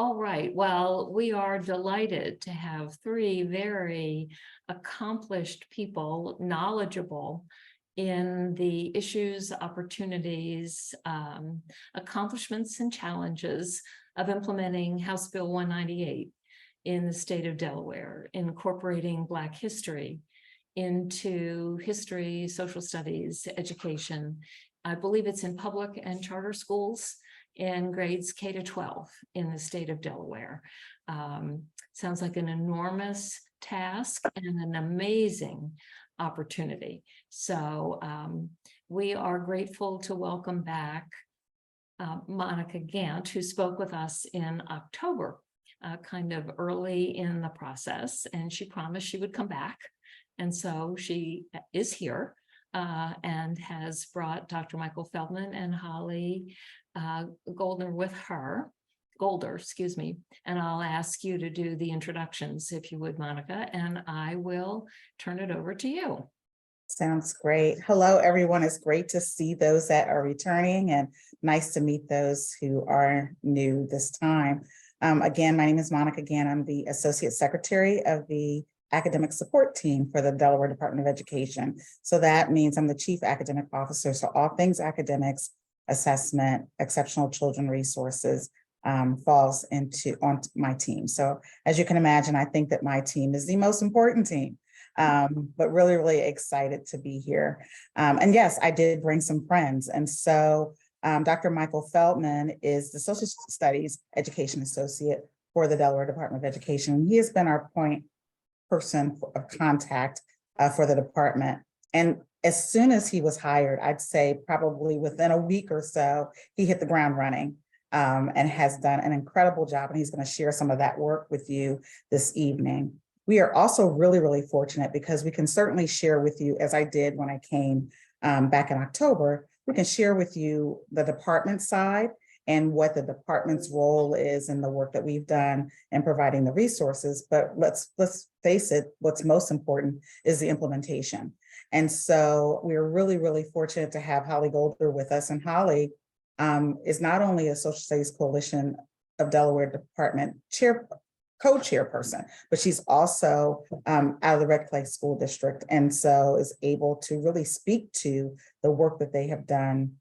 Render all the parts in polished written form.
All right. Well, we are delighted to have three very accomplished people, knowledgeable in the issues, opportunities, accomplishments, and challenges of implementing House Bill 198 in the state of Delaware, incorporating Black history into history, social studies, education. I believe it's in public and charter schools in grades K to 12 in the state of Delaware. Sounds like an enormous task and an amazing opportunity. So we are grateful to welcome back Monica Gant, who spoke with us in October, kind of early in the process, and she promised she would come back. And so she is here and has brought Dr. Michael Feldman and Holly Golder with her, excuse me, and I'll ask you to do the introductions if you would, Monica, and I will turn it over to you. Sounds great. Hello, everyone. It's great to see those that are returning and nice to meet those who are new this time. Again, my name is Monica Gant. I'm the Associate Secretary of the Academic Support Team for the Delaware Department of Education. So that means I'm the Chief Academic Officer. So all things academics, assessment, exceptional children resources falls onto my team. So as you can imagine, I think that my team is the most important team, but really, really excited to be here. And yes, I did bring some friends. And so Dr. Michael Feldman is the Social Studies Education Associate for the Delaware Department of Education. He has been our point person of contact for the department. And as soon as he was hired, I'd say probably within a week or so, he hit the ground running and has done an incredible job. And he's going to share some of that work with you this evening. We are also really, really fortunate because we can certainly share with you, as I did when I came back in October, we can share with you the department side and what the department's role is in the work that we've done in providing the resources. But let's face it, what's most important is the implementation. And so we're really, really fortunate to have Holly Golder with us. And Holly is not only a Social Studies Coalition of Delaware Department co-chairperson, but she's also out of the Red Clay School District. And so is able to really speak to the work that they have done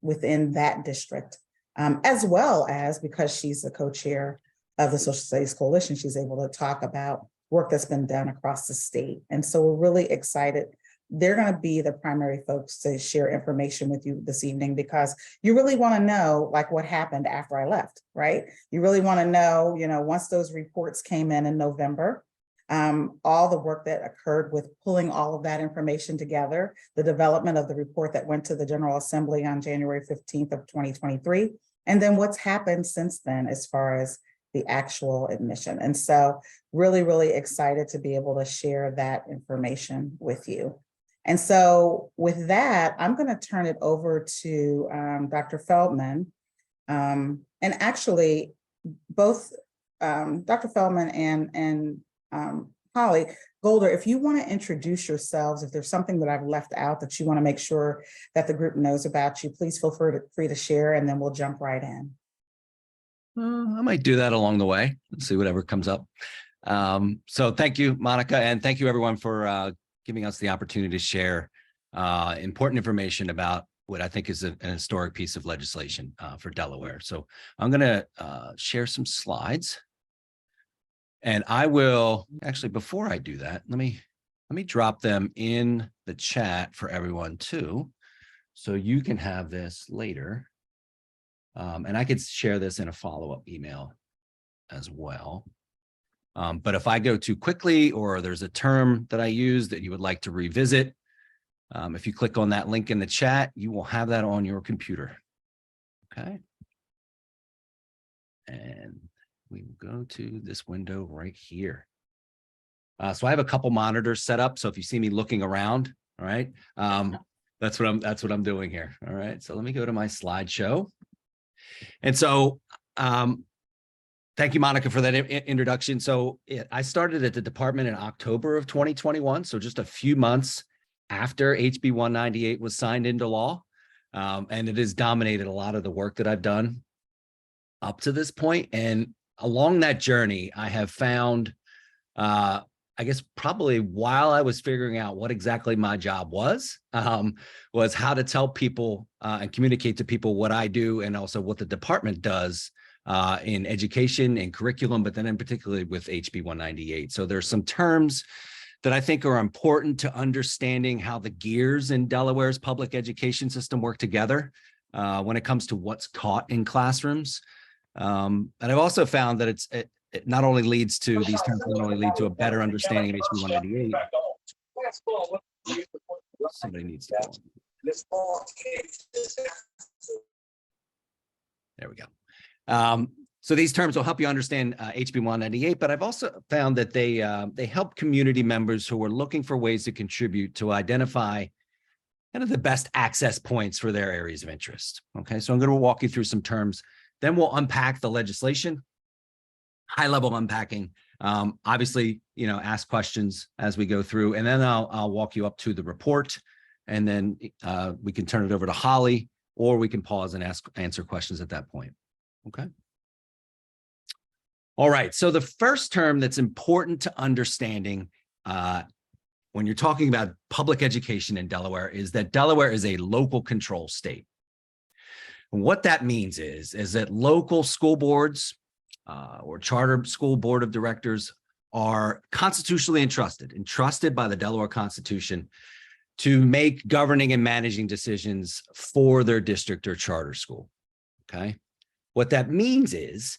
within that district, as well as because she's the co-chair of the Social Studies Coalition, she's able to talk about work that's been done across the state. And so we're really excited. They're going to be the primary folks to share information with you this evening because you really want to know like what happened after I left, right? You really want to know, once those reports came in November, all the work that occurred with pulling all of that information together, the development of the report that went to the General Assembly on January 15th of 2023, and then what's happened since then as far as the actual admission. And so really, really excited to be able to share that information with you. And so with that, I'm going to turn it over to Dr. Feldman. And actually, both Dr. Feldman and Holly Golder, if you want to introduce yourselves, if there's something that I've left out that you want to make sure that the group knows about you, please feel free to share, and then we'll jump right in. I might do that along the way. Let's see whatever comes up. So thank you, Monica, and thank you everyone for giving us the opportunity to share important information about what I think is an historic piece of legislation for Delaware. So I'm going to share some slides, and I will actually, before I do that, let me drop them in the chat for everyone too, so you can have this later. And I could share this in a follow-up email as well. But if I go too quickly or there's a term that I use that you would like to revisit, if you click on that link in the chat, you will have that on your computer. Okay. And we will go to this window right here. So I have a couple monitors set up. So if you see me looking around, all right, that's what I'm doing here. All right. So let me go to my slideshow. And so thank you, Monica, for that introduction. So I started at the department in October of 2021, so just a few months after HB198 was signed into law. And it has dominated a lot of the work that I've done up to this point. And along that journey, I have found, I guess probably while I was figuring out what exactly my job was how to tell people and communicate to people what I do and also what the department does in education and curriculum, but then in particularly with HB198. So there's some terms that I think are important to understanding how the gears in Delaware's public education system work together when it comes to what's taught in classrooms. And I've also found that it not only leads to these terms, not only lead to a better understanding of HB198. Somebody needs to go. There we go. So these terms will help you understand HB198, but I've also found that they help community members who are looking for ways to contribute to identify kind of the best access points for their areas of interest. Okay, so I'm going to walk you through some terms, then we'll unpack the legislation, high level unpacking, obviously, ask questions as we go through, and then I'll walk you up to the report, and then we can turn it over to Holly, or we can pause and answer questions at that point. Okay. All right. So the first term that's important to understanding when you're talking about public education in Delaware is that Delaware is a local control state. And what that means is that local school boards or charter school board of directors are constitutionally entrusted by the Delaware Constitution to make governing and managing decisions for their district or charter school. Okay. What that means is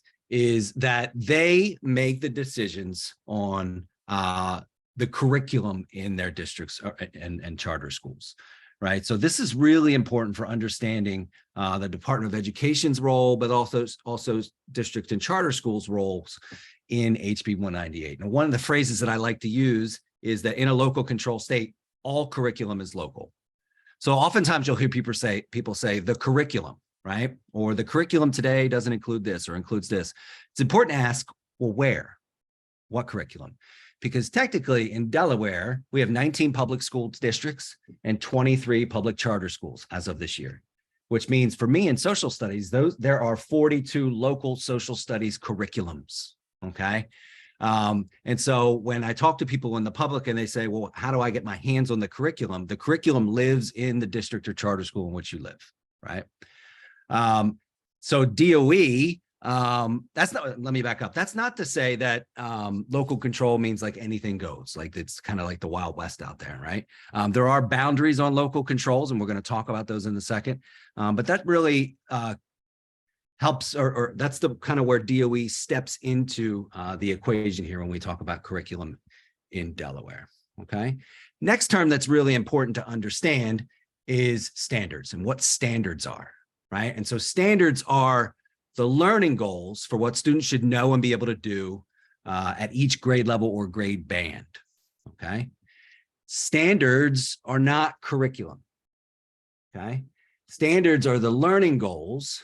that they make the decisions on the curriculum in their districts and charter schools, right? So this is really important for understanding the Department of Education's role, but also district and charter schools' roles in HB198. And one of the phrases that I like to use is that in a local control state, all curriculum is local. So oftentimes you'll hear people say the curriculum, right? Or the curriculum today doesn't include this or includes this. It's important to ask, well, where? What curriculum? Because technically in Delaware, we have 19 public school districts and 23 public charter schools as of this year, which means for me in social studies, there are 42 local social studies curriculums, okay? And so when I talk to people in the public and they say, well, how do I get my hands on the curriculum? The curriculum lives in the district or charter school in which you live, right? So DOE, that's not, let me back up. That's not to say that local control means like anything goes, like it's kind of like the Wild West out there, right? There are boundaries on local controls, and we're going to talk about those in a second. But that really helps, or that's the kind of where DOE steps into the equation here when we talk about curriculum in Delaware, okay? Next term that's really important to understand is standards and what standards are, right? And so standards are the learning goals for what students should know and be able to do at each grade level or grade band, okay? Standards are not curriculum, okay? Standards are the learning goals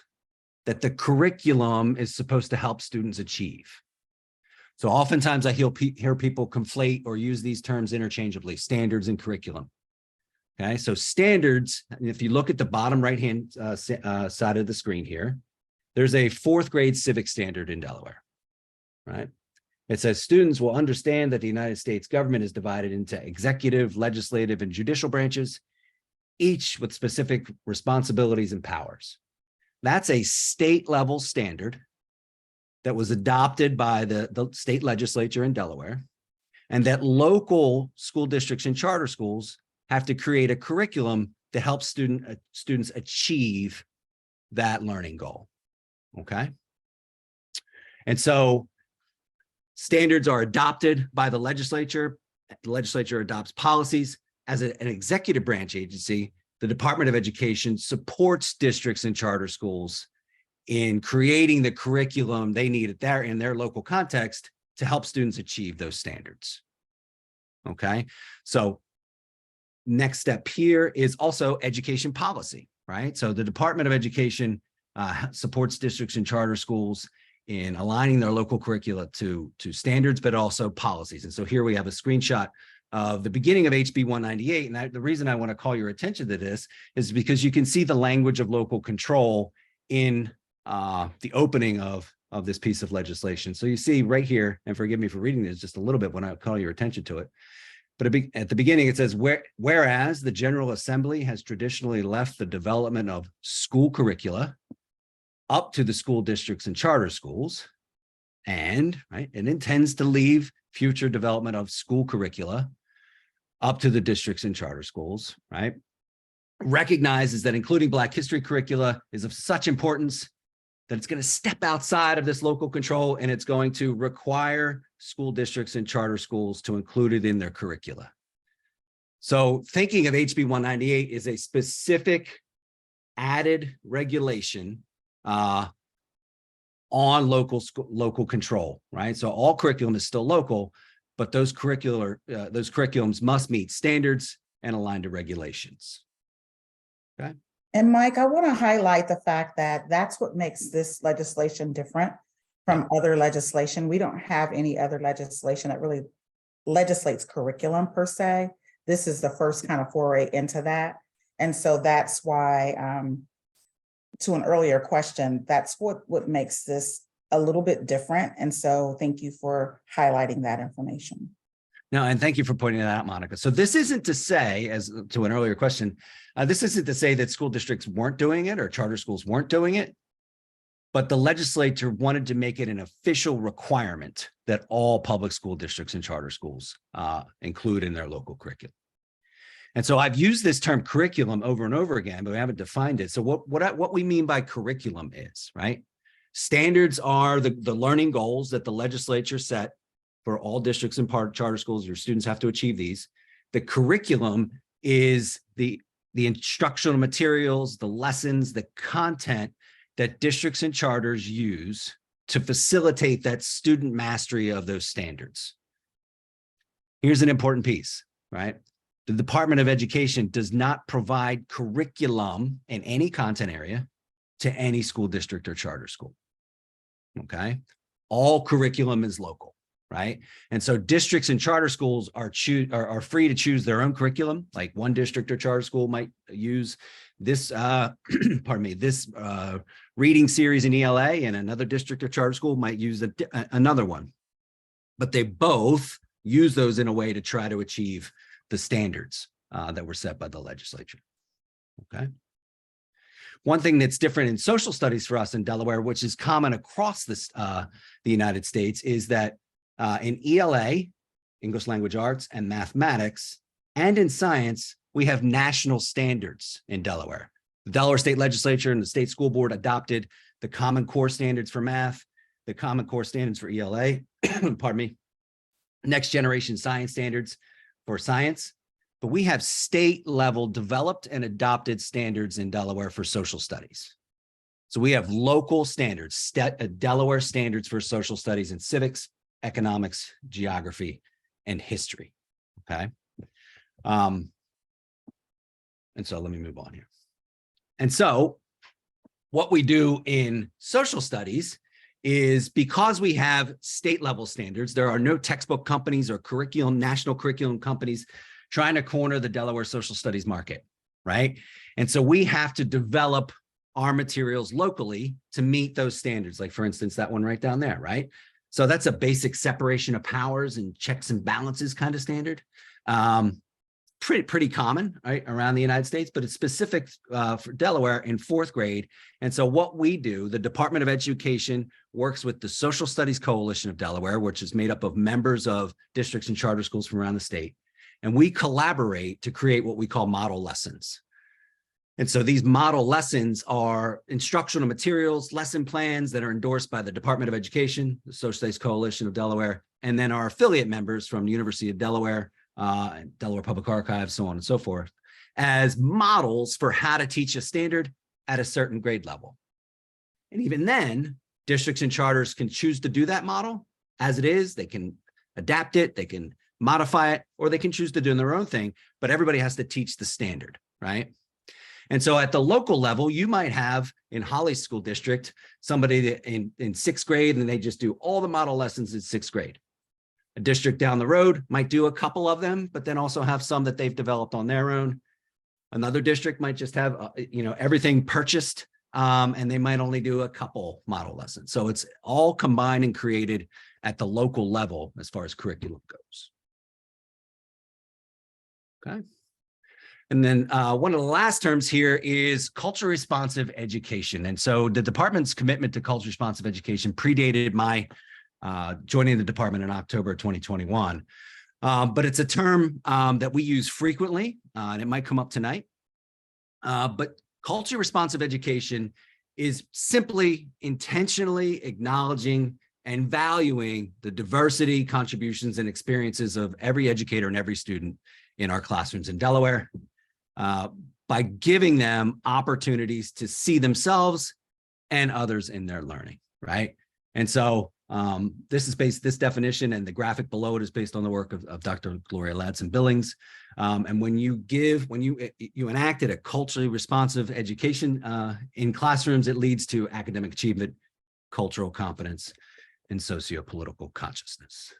that the curriculum is supposed to help students achieve. So oftentimes I hear people conflate or use these terms interchangeably, standards and curriculum. Okay, so standards, if you look at the bottom right-hand side of the screen here, there's a 4th grade civic standard in Delaware, right? It says students will understand that the United States government is divided into executive, legislative, and judicial branches, each with specific responsibilities and powers. That's a state level standard that was adopted by the state legislature in Delaware, and that local school districts and charter schools have to create a curriculum to help students achieve that learning goal, okay? And so standards are adopted by the legislature. The legislature adopts policies. As an executive branch agency, the Department of Education supports districts and charter schools in creating the curriculum they need in their local context to help students achieve those standards. Okay, so next step here is also education policy, right? So the Department of Education supports districts and charter schools in aligning their local curricula to standards, but also policies. And so here we have a screenshot of the beginning of HB198. And the reason I want to call your attention to this is because you can see the language of local control in the opening of this piece of legislation. So you see right here, and forgive me for reading this just a little bit when I call your attention to it, but at the beginning it says, whereas the General Assembly has traditionally left the development of school curricula up to the school districts and charter schools, and right, it intends to leave future development of school curricula up to the districts and charter schools, right? Recognizes that including Black history curricula is of such importance that it's going to step outside of this local control, and it's going to require school districts and charter schools to include it in their curricula. So thinking of HB198 is a specific added regulation on local control, right? So all curriculum is still local, but those curriculums must meet standards and align to regulations. Okay. And Mike, I want to highlight the fact that that's what makes this legislation different from other legislation. We don't have any other legislation that really legislates curriculum per se. This is the first kind of foray into that. And so that's why, to an earlier question, that's what makes this a little bit different. And so thank you for highlighting that information. No, and thank you for pointing that out, Monica. So this isn't to say, as to an earlier question, this isn't to say that school districts weren't doing it or charter schools weren't doing it, but the legislature wanted to make it an official requirement that all public school districts and charter schools include in their local curriculum. And so I've used this term curriculum over and over again, but we haven't defined it. So what we mean by curriculum is, right? Standards are the learning goals that the legislature set for all districts and charter schools. Your students have to achieve these. The curriculum is the instructional materials, the lessons, the content that districts and charters use to facilitate that student mastery of those standards. Here's an important piece, right? The Department of Education does not provide curriculum in any content area to any school district or charter school, okay? All curriculum is local, right? And so districts and charter schools are free to choose their own curriculum. Like one district or charter school might use this, pardon me, this reading series in ELA, and another district or charter school might use another one. But they both use those in a way to try to achieve the standards that were set by the legislature, okay? One thing that's different in social studies for us in Delaware, which is common across this, the United States, is that in ELA, English Language Arts, and mathematics, and in science, we have national standards in Delaware. The Delaware State Legislature and the State School Board adopted the Common Core Standards for math, the Common Core Standards for ELA, pardon me, Next Generation Science Standards for science, but we have state level developed and adopted standards in Delaware for social studies. So we have local standards, Delaware standards for social studies in civics, economics, geography, and history, okay? And so let me move on here. And so what we do in social studies is, because we have state level standards, there are no textbook companies or national curriculum companies trying to corner the Delaware social studies market, right? And so we have to develop our materials locally to meet those standards. Like for instance, that one right down there, right? So that's a basic separation of powers and checks and balances kind of standard. Pretty common, right, around the United States, but it's specific for Delaware in 4th grade. And so what we do, the Department of Education works with the Social Studies Coalition of Delaware, which is made up of members of districts and charter schools from around the state. And we collaborate to create what we call model lessons. And so these model lessons are instructional materials, lesson plans that are endorsed by the Department of Education, the Social Studies Coalition of Delaware, and then our affiliate members from the University of Delaware, Delaware Public Archives, so on and so forth, as models for how to teach a standard at a certain grade level. And even then, districts and charters can choose to do that model as it is. They can adapt it, they can modify it, or they can choose to do their own thing, but everybody has to teach the standard, right? And so at the local level, you might have in Holly's school district, somebody that in 6th grade, and they just do all the model lessons in 6th grade. A district down the road might do a couple of them, but then also have some that they've developed on their own. Another district might just have, everything purchased and they might only do a couple model lessons. So it's all combined and created at the local level as far as curriculum goes. Okay. And then one of the last terms here is culture responsive education. And so the department's commitment to culture responsive education predated my joining the department in October 2021. But it's a term that we use frequently, and it might come up tonight. But culture responsive education is simply intentionally acknowledging and valuing the diversity, contributions, and experiences of every educator and every student in our classrooms in Delaware, by giving them opportunities to see themselves and others in their learning, right? And so this definition and the graphic below it is based on the work of Dr. Gloria Ladson-Billings. And when you enacted a culturally responsive education in classrooms, it leads to academic achievement, cultural competence, and socio-political consciousness.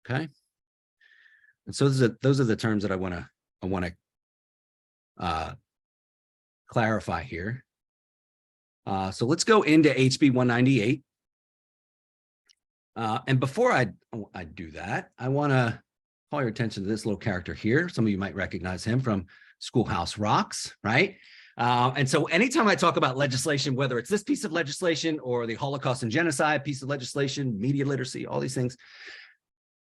Okay. And so those are the terms that I want to clarify here. So let's go into HB198. And before I do that, I want to call your attention to this little character here. Some of you might recognize him from Schoolhouse Rocks, right? And so anytime I talk about legislation, whether it's this piece of legislation or the Holocaust and Genocide piece of legislation, media literacy, all these things,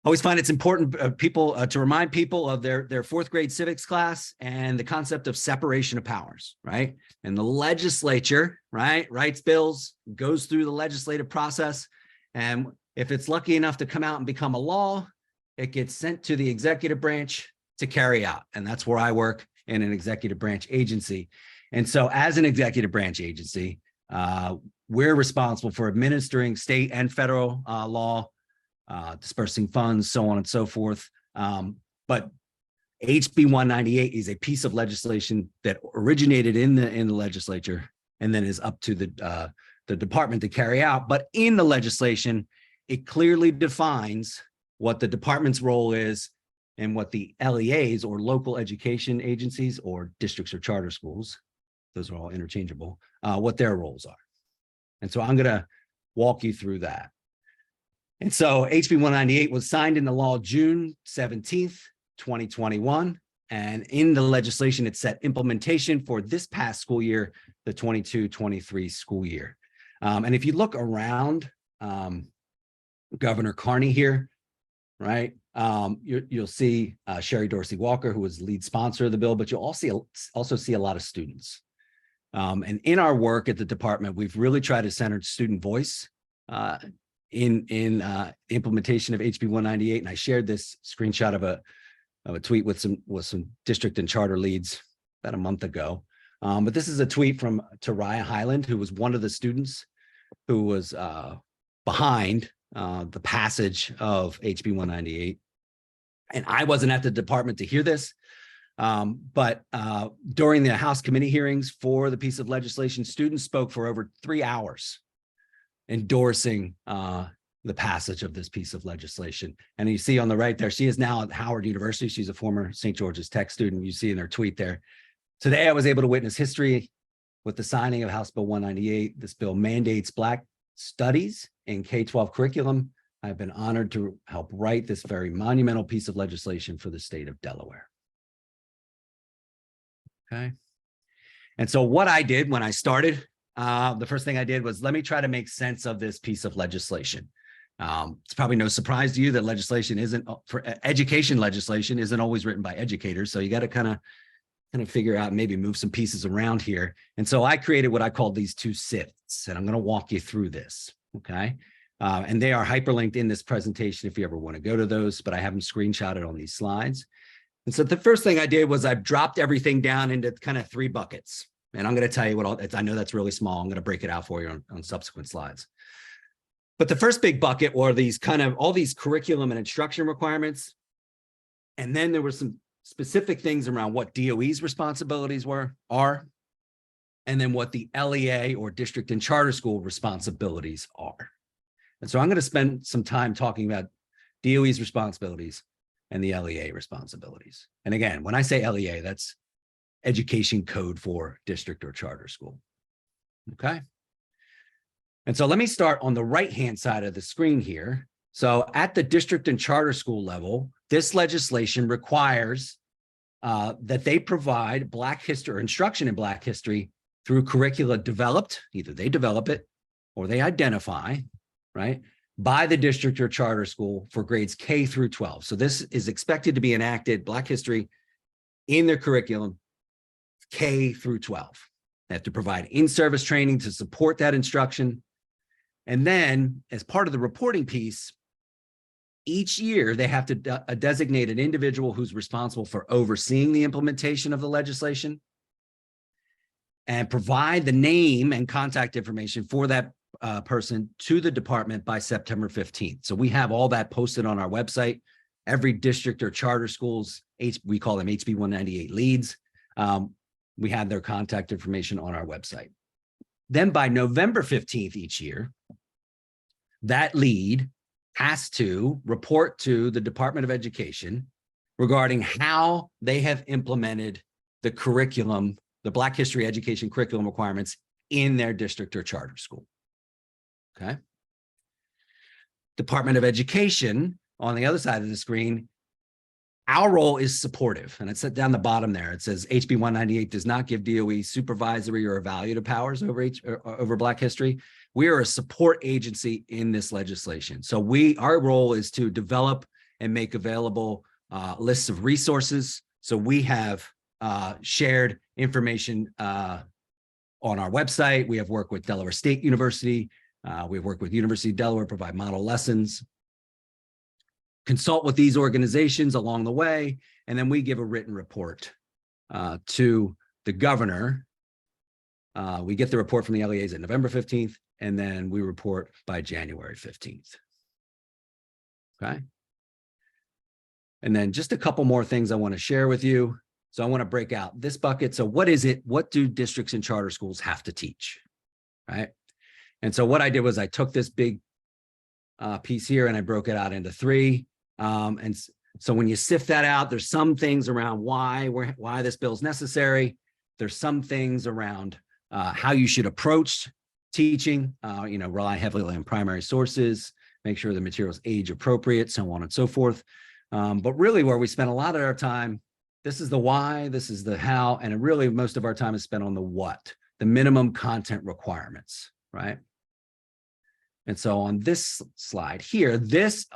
I always find it's important to remind people of their fourth grade civics class and the concept of separation of powers, right? And the legislature, right, writes bills, goes through the legislative process, and if it's lucky enough to come out and become a law, it gets sent to the executive branch to carry out. And that's where I work, in an executive branch agency. And so as an executive branch agency, we're responsible for administering state and federal law, dispersing funds, so on and so forth. But HB198 is a piece of legislation that originated in the legislature and then is up to the department to carry out. But in the legislation, it clearly defines what the department's role is and what the LEAs, or local education agencies, or districts or charter schools, those are all interchangeable, what their roles are. And so I'm going to walk you through that. And so HB198 was signed into law June 17th, 2021. And in the legislation, it set implementation for this past school year, the 22-23 school year. And if you look around Governor Carney here, right, you'll see Sherry Dorsey Walker, who was lead sponsor of the bill, but you'll also see a lot of students. And in our work at the department, we've really tried to center student voice in implementation of HB198. And I shared this screenshot of a tweet with some district and charter leads about a month ago. But this is a tweet from Taraya Highland, who was one of the students who was behind the passage of HB198. And I wasn't at the department to hear this, but during the House committee hearings for the piece of legislation, students spoke for over 3 hours endorsing the passage of this piece of legislation. And you see on the right there, she is now at Howard University. She's a former St. George's Tech student. You see in her tweet there. Today, I was able to witness history with the signing of House Bill 198. This bill mandates Black studies in K-12 curriculum. I've been honored to help write this very monumental piece of legislation for the state of Delaware. Okay. And so what I did when I started, the first thing I did was, let me try to make sense of this piece of legislation. It's probably no surprise to you that legislation isn't, for education legislation isn't always written by educators. So you got to kind of figure out, maybe move some pieces around here. And so I created what I called these two sifts, and I'm going to walk you through this. Okay. And they are hyperlinked in this presentation if you ever want to go to those, but I have them screenshotted on these slides. And so the first thing I did was I dropped everything down into kind of 3 buckets. And I'm going to tell you what I know that's really small. I'm going to break it out for you on subsequent slides. But the first big bucket were these kind of all these curriculum and instruction requirements. And then there were some specific things around what DOE's responsibilities are, and then what the LEA, or district and charter school, responsibilities are. And so I'm going to spend some time talking about DOE's responsibilities and the LEA responsibilities. And again, when I say LEA, that's education code for district or charter school. Okay. And so let me start on the right-hand side of the screen here. So at the district and charter school level, this legislation requires that they provide Black history or instruction in Black history through curricula developed, either they develop it or they identify, right, by the district or charter school for grades K through 12. So this is expected to be enacted, Black history, in their curriculum, K through 12. They have to provide in-service training to support that instruction. And then as part of the reporting piece, each year they have to designate an individual who's responsible for overseeing the implementation of the legislation and provide the name and contact information for that person to the department by September 15th. So we have all that posted on our website. Every district or charter schools, we call them HB198 leads. We have their contact information on our website. Then by November 15th each year, that lead has to report to the Department of Education regarding how they have implemented the curriculum, the Black history education curriculum requirements in their district or charter school. Okay. Department of Education, on the other side of the screen, our role is supportive, and it's down the bottom there. It says HB198 does not give DOE supervisory or evaluative powers over Black history. We are a support agency in this legislation. So our role is to develop and make available lists of resources. So we have shared information on our website. We have worked with Delaware State University. We've worked with University of Delaware, provide model lessons, consult with these organizations along the way, and then we give a written report to the governor. We get the report from the LEAs at November 15th, and then we report by January 15th. Okay. And then just a couple more things I want to share with you. So I want to break out this bucket. So what is it? What do districts and charter schools have to teach? Right. And so what I did was I took this big piece here and I broke it out into three. And so when you sift that out, there's some things around why this bill is necessary. There's some things around how you should approach teaching, rely heavily on primary sources, make sure the material is age appropriate, so on and so forth. But really where we spend a lot of our time, this is the why, this is the how, and really most of our time is spent on the what, the minimum content requirements, right? And so on this slide here, these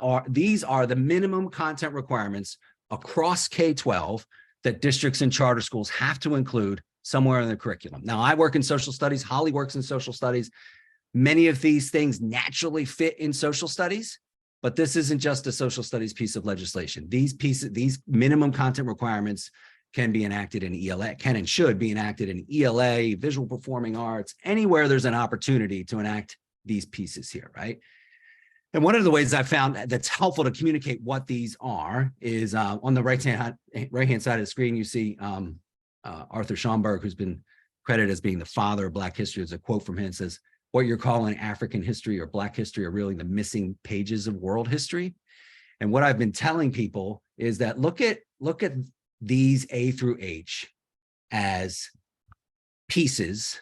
are the minimum content requirements across K-12 that districts and charter schools have to include somewhere in the curriculum. Now, I work in social studies, Holly works in social studies. Many of these things naturally fit in social studies, but this isn't just a social studies piece of legislation. These minimum content requirements can be enacted in ELA, can and should be enacted in ELA, visual performing arts, anywhere there's an opportunity to enact these pieces here, right? And one of the ways I found that's helpful to communicate what these are is on the right-hand side of the screen, you see Arthur Schomburg, who's been credited as being the father of Black history. There's a quote from him that says, what you're calling African history or Black history are really the missing pages of world history. And what I've been telling people is that look at these A through H as pieces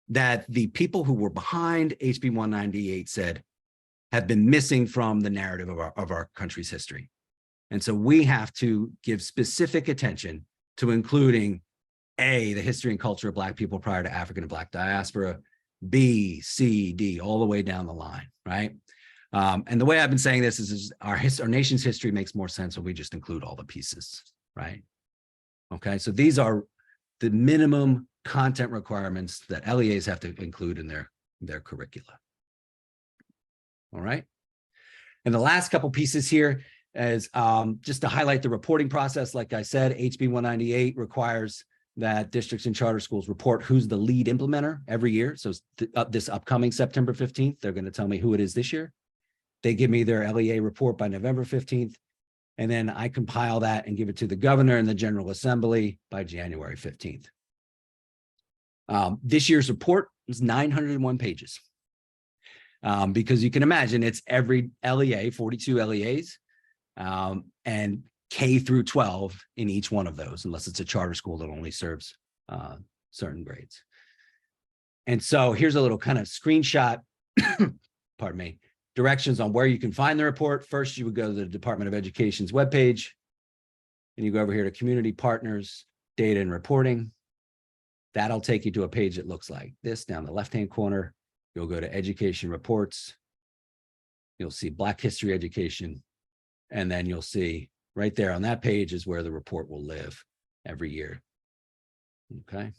that the people who were behind HB198 said have been missing from the narrative of our country's history. And so we have to give specific attention to including A, the history and culture of Black people prior to African and Black diaspora, B, C, D, all the way down the line, right? And the way I've been saying this is our nation's history makes more sense when we just include all the pieces, right? Okay, so these are the minimum content requirements that LEAs have to include in their curricula. All right. And the last couple pieces here is just to highlight the reporting process. Like I said, HB198 requires that districts and charter schools report who's the lead implementer every year. So this upcoming September 15th, they're going to tell me who it is this year. They give me their LEA report by November 15th. And then I compile that and give it to the governor and the General Assembly by January 15th. This year's report is 901 pages. Because you can imagine it's every LEA, 42 LEAs, and K through 12 in each one of those, unless it's a charter school that only serves certain grades. And so here's a little kind of screenshot, pardon me, directions on where you can find the report. First, you would go to the Department of Education's webpage, and you go over here to Community Partners, Data and Reporting. That'll take you to a page that looks like this. Down the left-hand corner, you'll go to Education Reports. You'll see Black History Education, and then you'll see right there on that page is where the report will live every year. Okay.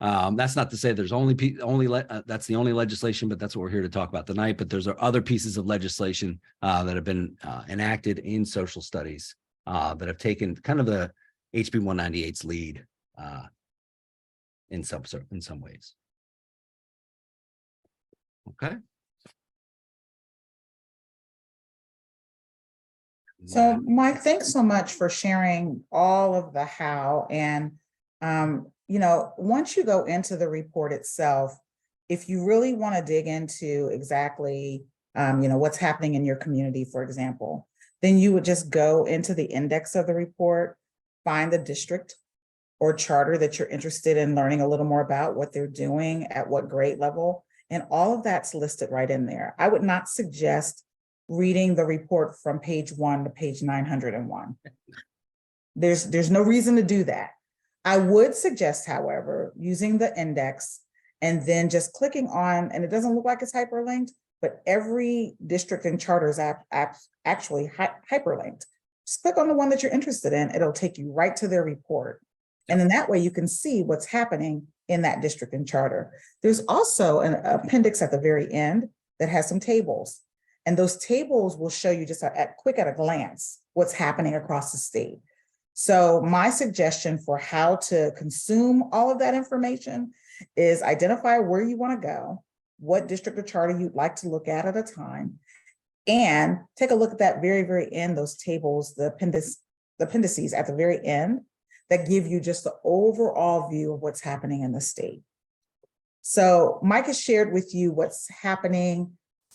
That's not to say there's that's the only legislation, but that's what we're here to talk about tonight. But there's other pieces of legislation that have been enacted in social studies that have taken kind of the HB198's lead in some ways. Okay. So Mike, thanks so much for sharing all of the how. And, you know, once you go into the report itself, if you really want to dig into exactly, you know, what's happening in your community, for example, then you would just go into the index of the report, find the district or charter that you're interested in learning a little more about, what they're doing at what grade level, and all of that's listed right in there. I would not suggest reading the report from page 1 to page 901. There's no reason to do that. I would suggest, however, using the index and then just clicking on, and it doesn't look like it's hyperlinked, but every district and charters app actually hyperlinked. Just click on the one that you're interested in. It'll take you right to their report. And then that way you can see what's happening in that district and charter. There's also an appendix at the very end that has some tables. And those tables will show you just quick at a glance what's happening across the state. So my suggestion for how to consume all of that information is identify where you want to go, what district or charter you'd like to look at a time, and take a look at that very, very end, those tables, the appendices at the very end that give you just the overall view of what's happening in the state. So Mike has shared with you what's happening,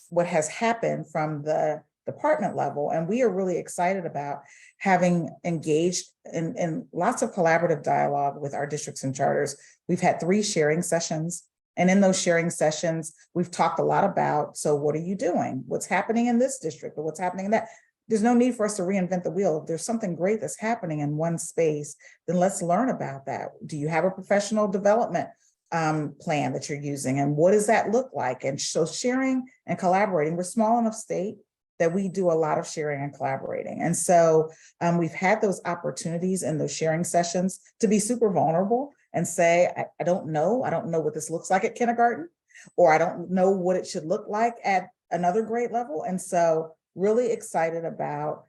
what has happened from the department level, and we are really excited about having engaged in lots of collaborative dialogue with our districts and charters. We've had 3 sharing sessions, and in those sharing sessions, we've talked a lot about, so what are you doing? What's happening in this district or what's happening in that? There's no need for us to reinvent the wheel. If there's something great that's happening in one space, then let's learn about that. Do you have a professional development plan that you're using, and what does that look like? And so sharing and collaborating, we're small enough state that we do a lot of sharing and collaborating. And so we've had those opportunities in those sharing sessions to be super vulnerable and say, I don't know what this looks like at kindergarten, or I don't know what it should look like at another grade level. And so really excited about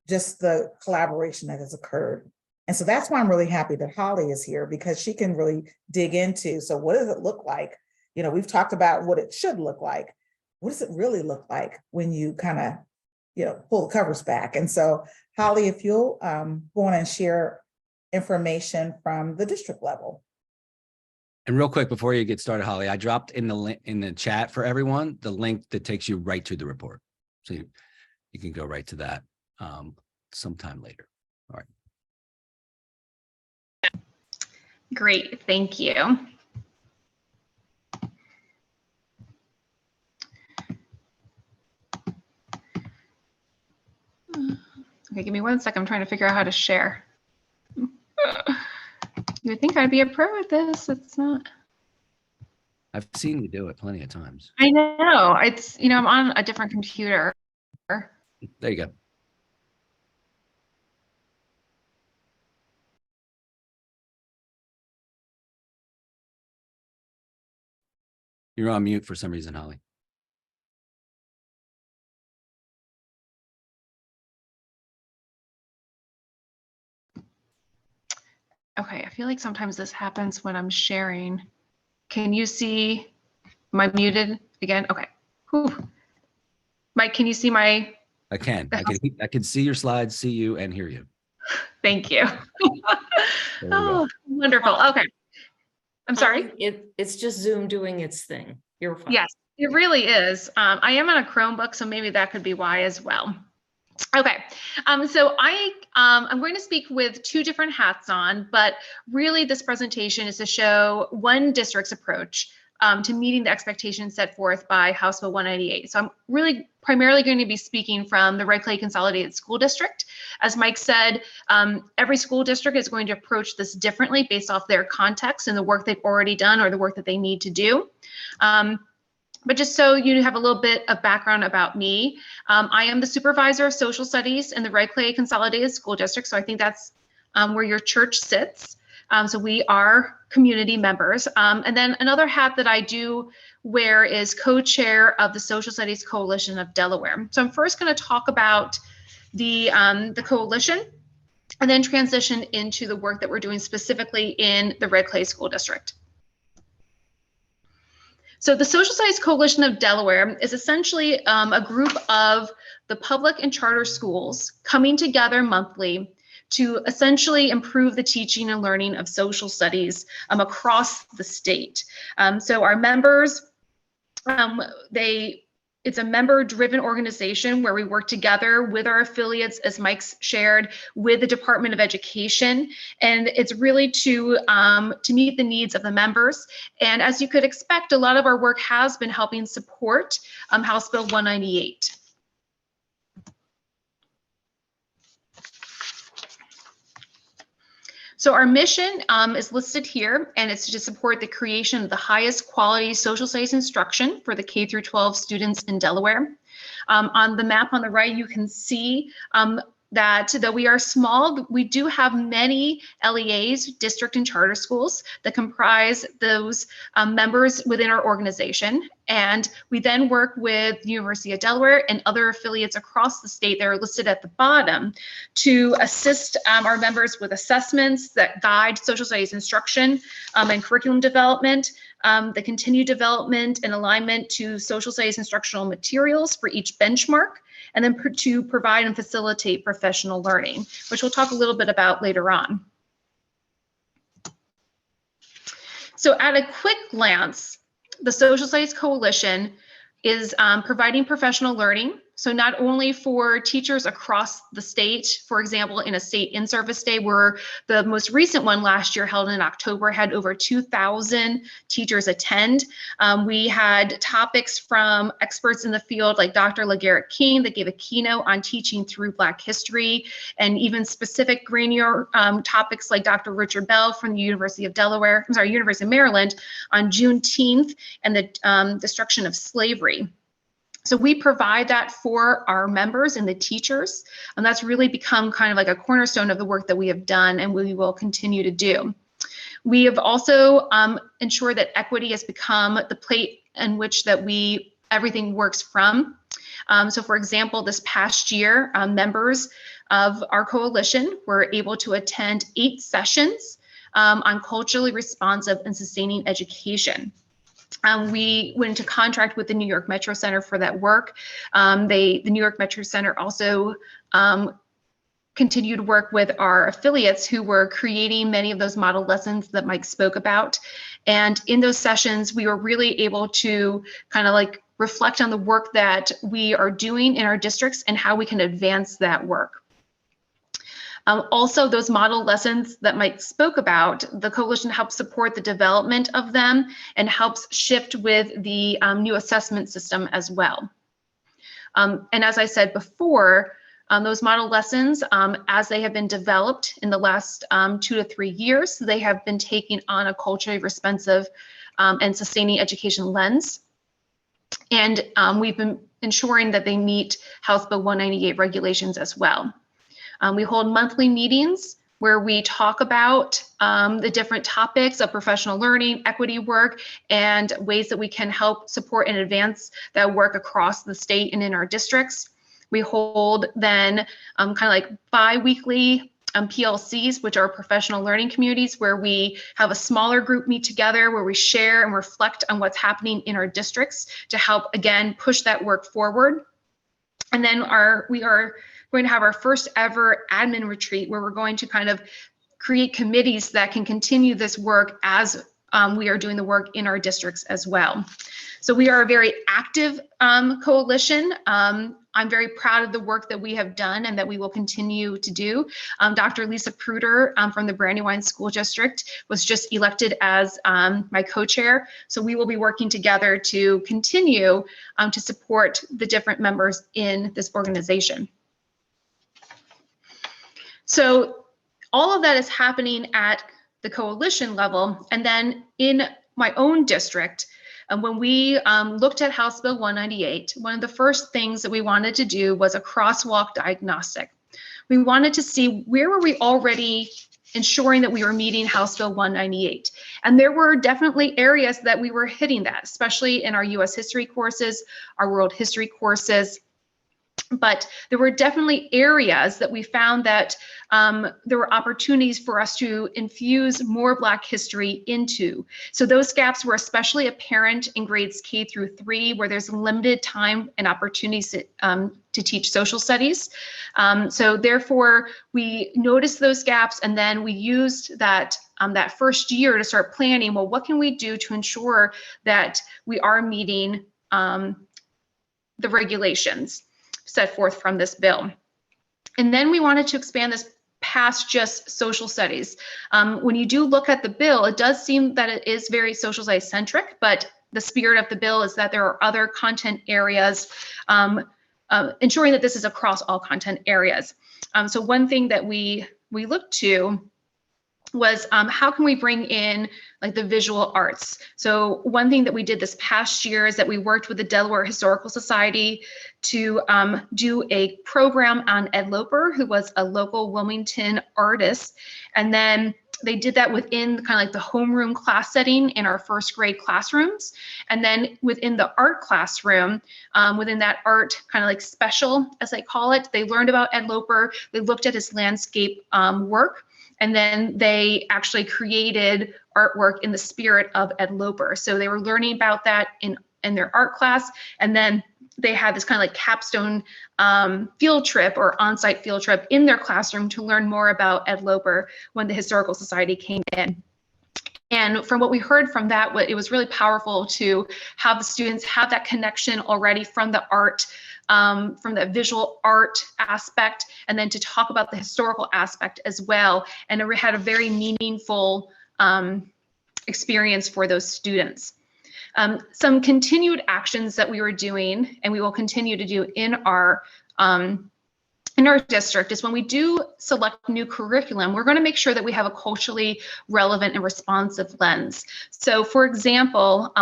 just the collaboration that has occurred. And so that's why I'm really happy that Holly is here, because she can really dig into, so what does it look like? You know, we've talked about what it should look like. What does it really look like when you kind of, you know, pull the covers back? And so Holly, if you'll go on and share information from the district level. And real quick, before you get started, Holly, I dropped in the chat for everyone, the link that takes you right to the report. So you can go right to that sometime later. All right. Great, thank you. Okay, give me 1 second. I'm trying to figure out how to share. You would think I'd be a pro at this. It's not. I've seen you do it plenty of times. I know. It's, you know, I'm on a different computer. There you go. You're on mute for some reason, Holly. Okay, I feel like sometimes this happens when I'm sharing. Can you see my muted again? Okay. Whew. Mike, can you see my? I can see your slides, see you, and hear you. Thank you. Oh, wonderful. Okay. I'm sorry. It's just Zoom doing its thing. You're fine. Yes, it really is. I am on a Chromebook, so maybe that could be why as well. Okay, so I'm going to speak with two different hats on, but really this presentation is to show one district's approach to meeting the expectations set forth by House Bill 198. So I'm really primarily going to be speaking from the Red Clay Consolidated School District. As Mike said, every school district is going to approach this differently based off their context and the work they've already done or the work that they need to do. But just so you have a little bit of background about me, I am the supervisor of social studies in the Red Clay Consolidated School District. So I think that's where your church sits. So we are community members. And then another hat that I do wear is co-chair of the Social Studies Coalition of Delaware. So I'm first going to talk about the coalition and then transition into the work that we're doing specifically in the Red Clay School District. So the Social Studies Coalition of Delaware is essentially a group of the public and charter schools coming together monthly to essentially improve the teaching and learning of social studies across the state. So our members, it's a member-driven organization where we work together with our affiliates, as Mike's shared, with the Department of Education, and it's really to meet the needs of the members. And as you could expect, a lot of our work has been helping support House Bill 198. So our mission is listed here, and it's to support the creation of the highest quality social studies instruction for the K through 12 students in Delaware. On the map on the right, you can see that though we are small, we do have many LEAs, district and charter schools, that comprise those members within our organization. And we then work with the University of Delaware and other affiliates across the state that are listed at the bottom to assist our members with assessments that guide social studies instruction and curriculum development, the continued development and alignment to social studies instructional materials for each benchmark, and then to provide and facilitate professional learning, which we'll talk a little bit about later on. So at a quick glance, the Social Studies Coalition is providing professional learning. So not only for teachers across the state, for example, in a state in-service day, where the most recent one last year held in October had over 2,000 teachers attend. We had topics from experts in the field like Dr. LaGarrett King that gave a keynote on teaching through Black history, and even specific granular topics like Dr. Richard Bell from the University of Maryland on Juneteenth and the destruction of slavery. So we provide that for our members and the teachers, and that's really become kind of like a cornerstone of the work that we have done and we will continue to do. We have also ensured that equity has become the plate in which that everything works from. So for example, this past year, members of our coalition were able to attend 8 sessions on culturally responsive and sustaining education. We went into contract with the New York Metro Center for that work. The New York Metro Center also continued to work with our affiliates who were creating many of those model lessons that Mike spoke about. And in those sessions, we were really able to kind of like reflect on the work that we are doing in our districts and how we can advance that work. Also, those model lessons that Mike spoke about, the coalition helps support the development of them and helps shift with the new assessment system as well. And as I said before, those model lessons, as they have been developed in the last 2 to 3 years, they have been taking on a culturally responsive and sustaining education lens. And we've been ensuring that they meet House Bill 198 regulations as well. We hold monthly meetings where we talk about the different topics of professional learning, equity work, and ways that we can help support and advance that work across the state and in our districts. We hold then kind of like bi-weekly PLCs, which are professional learning communities, where we have a smaller group meet together, where we share and reflect on what's happening in our districts to help, again, push that work forward. And then we are going to have our first ever admin retreat, where we're going to kind of create committees that can continue this work as we are doing the work in our districts as well. So we are a very active coalition on I'm very proud of the work that we have done and that we will continue to do. Dr. Lisa Pruder from the Brandywine School District was just elected as my co-chair. So we will be working together to continue to support the different members in this organization. So all of that is happening at the coalition level. And then in my own district, when we looked at House Bill 198, one of the first things that we wanted to do was a crosswalk diagnostic. We wanted to see where were we already ensuring that we were meeting House Bill 198. And there were definitely areas that we were hitting that, especially in our US history courses, our world history courses. But there were definitely areas that we found that there were opportunities for us to infuse more Black history into. So those gaps were especially apparent in grades K through 3, where there's limited time and opportunities to teach social studies. So therefore, we noticed those gaps, and then we used that that first year to start planning, well, what can we do to ensure that we are meeting the regulations set forth from this bill. And then we wanted to expand this past just social studies. When you do look at the bill, it does seem that it is very social studies centric, but the spirit of the bill is that there are other content areas, ensuring that this is across all content areas. So one thing that we looked to was how can we bring in like the visual arts? So one thing that we did this past year is that we worked with the Delaware Historical Society to do a program on Ed Loper, who was a local Wilmington artist. And then they did that within kind of like the homeroom class setting in our first grade classrooms. And then within the art classroom, within that art kind of like special, as I call it, they learned about Ed Loper. They looked at his landscape work. And then they actually created artwork in the spirit of Ed Loper. So they were learning about that in their art class. And then they had this kind of like capstone field trip or on-site field trip in their classroom to learn more about Ed Loper when the Historical Society came in. And from what we heard from that, it was really powerful to have the students have that connection already from the art, from the visual art aspect, and then to talk about the historical aspect as well. And it had a very meaningful experience for those students. Some continued actions that we were doing, and we will continue to do in our district, is when we do select new curriculum, we're going to make sure that we have a culturally relevant and responsive lens. So for example,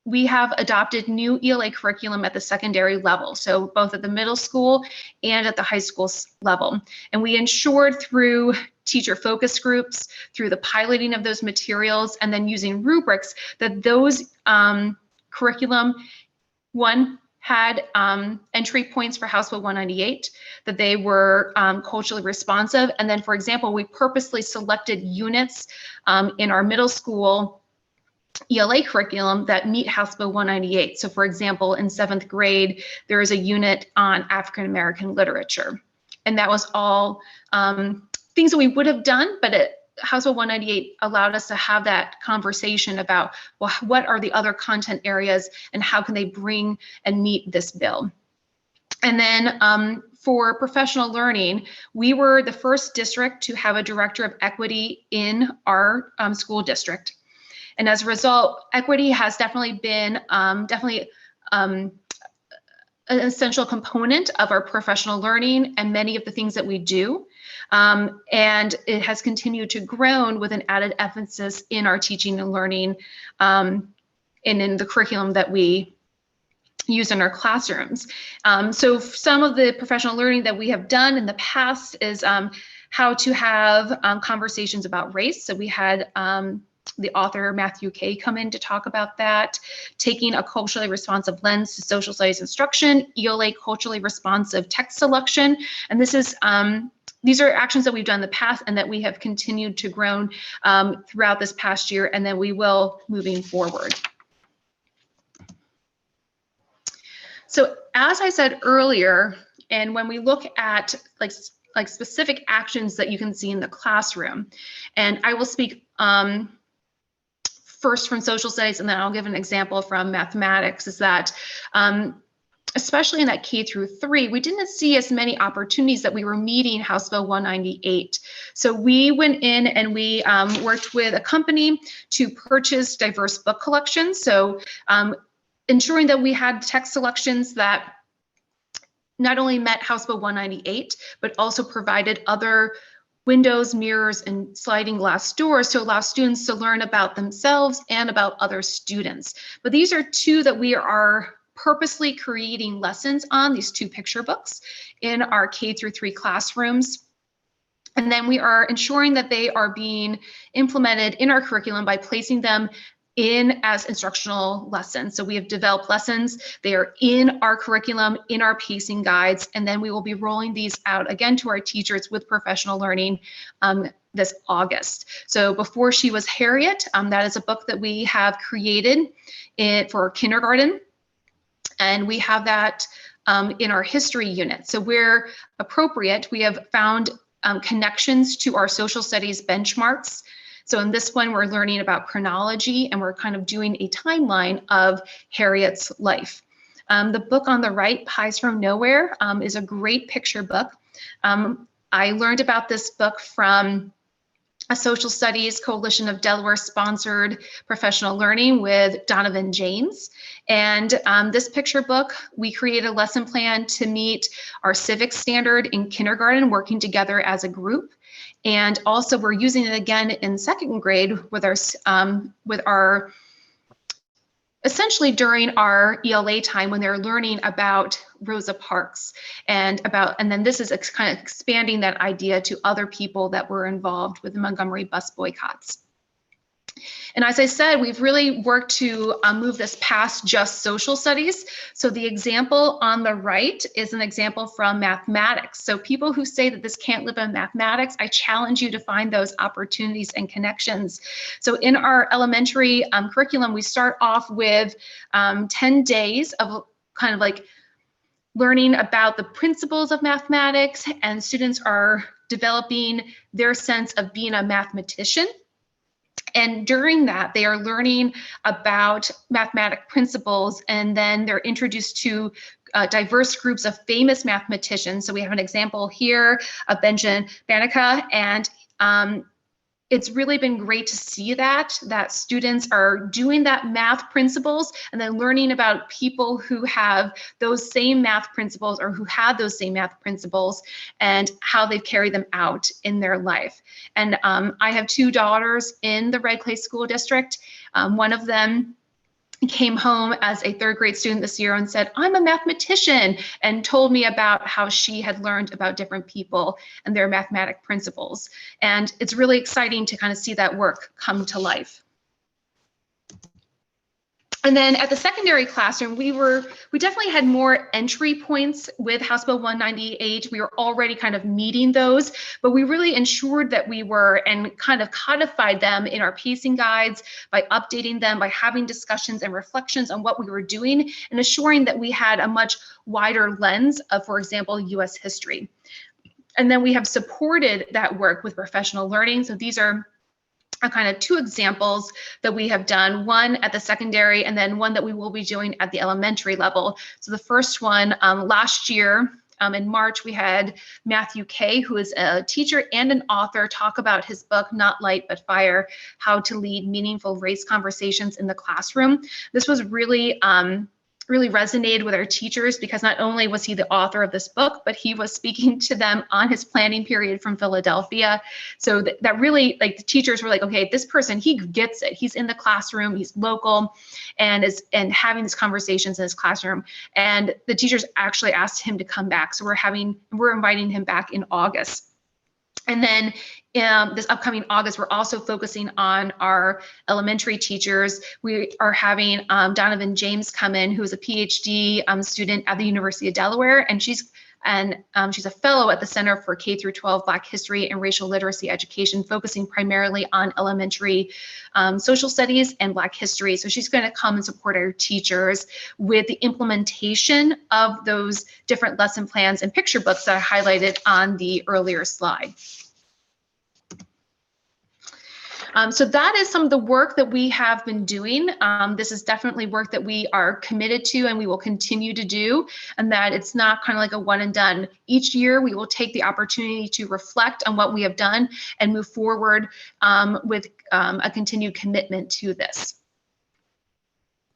we have adopted new ELA curriculum at the secondary level, so both at the middle school and at the high school level. And we ensured through teacher focus groups, through the piloting of those materials, and then using rubrics that those curriculum, one, had entry points for House Bill 198, that they were culturally responsive. And then, for example, we purposely selected units in our middle school ELA curriculum that meet House Bill 198. So for example, in 7th grade, there is a unit on African American literature. And that was all things that we would have done, but House Bill 198 allowed us to have that conversation about, well, what are the other content areas and how can they bring and meet this bill? And then for professional learning, we were the first district to have a director of equity in our school district. And as a result, equity has definitely been an essential component of our professional learning and many of the things that we do. And it has continued to grow with an added emphasis in our teaching and learning and in the curriculum that we use in our classrooms. So some of the professional learning that we have done in the past is how to have conversations about race. So we had the author Matthew Kay come in to talk about that, taking a culturally responsive lens to social studies instruction, ELA culturally responsive text selection. And this is these are actions that we've done in the past and that we have continued to grow throughout this past year, and then we will moving forward. So as I said earlier, and when we look at like specific actions that you can see in the classroom, and I will speak first from social studies, and then I'll give an example from mathematics, is that especially in that K through 3, we didn't see as many opportunities that we were meeting House Bill 198. So we went in and we worked with a company to purchase diverse book collections. So ensuring that we had text selections that not only met House Bill 198, but also provided other windows, mirrors, and sliding glass doors to allow students to learn about themselves and about other students. But these are two that we are purposely creating lessons on, these two picture books in our K through 3 classrooms. And then we are ensuring that they are being implemented in our curriculum by placing them in as instructional lessons. So we have developed lessons, they are in our curriculum, in our pacing guides, and then we will be rolling these out again to our teachers with professional learning this August. So Before She Was Harriet, that is a book that we have created for kindergarten, and we have that in our history unit. So where appropriate, we have found connections to our social studies benchmarks. So in this one, we're learning about chronology, and we're kind of doing a timeline of Harriet's life. The book on the right, Pies from Nowhere, is a great picture book. I learned about this book from a social studies coalition of Delaware sponsored professional learning with Donovan James. And this picture book, we created a lesson plan to meet our civics standard in kindergarten, working together as a group. And also we're using it again in second grade with our essentially during our ELA time when they're learning about Rosa Parks and then this is kind of expanding that idea to other people that were involved with the Montgomery bus boycotts. And as I said, we've really worked to move this past just social studies. So the example on the right is an example from mathematics. So people who say that this can't live in mathematics, I challenge you to find those opportunities and connections. So in our elementary curriculum, we start off with 10 days of kind of like learning about the principles of mathematics, and students are developing their sense of being a mathematician. And during that, they are learning about mathematic principles, and then they're introduced to diverse groups of famous mathematicians. So we have an example here of Benjamin Banneker, and it's really been great to see that students are doing that math principles and then learning about people who have those same math principles or who had those same math principles and how they've carried them out in their life. And I have two daughters in the Red Clay School District. One of them came home as a third grade student this year and said, I'm a mathematician, and told me about how she had learned about different people and their mathematic principles. And it's really exciting to kind of see that work come to life. And then at the secondary classroom, we definitely had more entry points with House Bill 198. We were already kind of meeting those, but we really ensured that we were and kind of codified them in our pacing guides by updating them, by having discussions and reflections on what we were doing, and assuring that we had a much wider lens of, for example, US history. And then we have supported that work with professional learning. So these are kind of two examples that we have done, one at the secondary and then one that we will be doing at the elementary level. So the first one, last year in March, we had Matthew Kay, who is a teacher and an author, talk about his book, Not Light But Fire, How to Lead Meaningful Race Conversations in the Classroom. This was really resonated with our teachers because not only was he the author of this book, but he was speaking to them on his planning period from Philadelphia. So that really, like, the teachers were like, okay, this person, he gets it. He's in the classroom, he's local, and having these conversations in his classroom. And the teachers actually asked him to come back. So we're inviting him back in August. And then this upcoming August, we're also focusing on our elementary teachers. We are having Donovan James come in, who is a PhD student at the University of Delaware, and she's a fellow at the Center for K through 12 Black History and Racial Literacy Education, focusing primarily on elementary social studies and Black history. So she's going to come and support our teachers with the implementation of those different lesson plans and picture books that I highlighted on the earlier slide. So that is some of the work that we have been doing. This is definitely work that we are committed to and we will continue to do, and that it's not kind of like a one and done. Each year we will take the opportunity to reflect on what we have done and move forward with a continued commitment to this.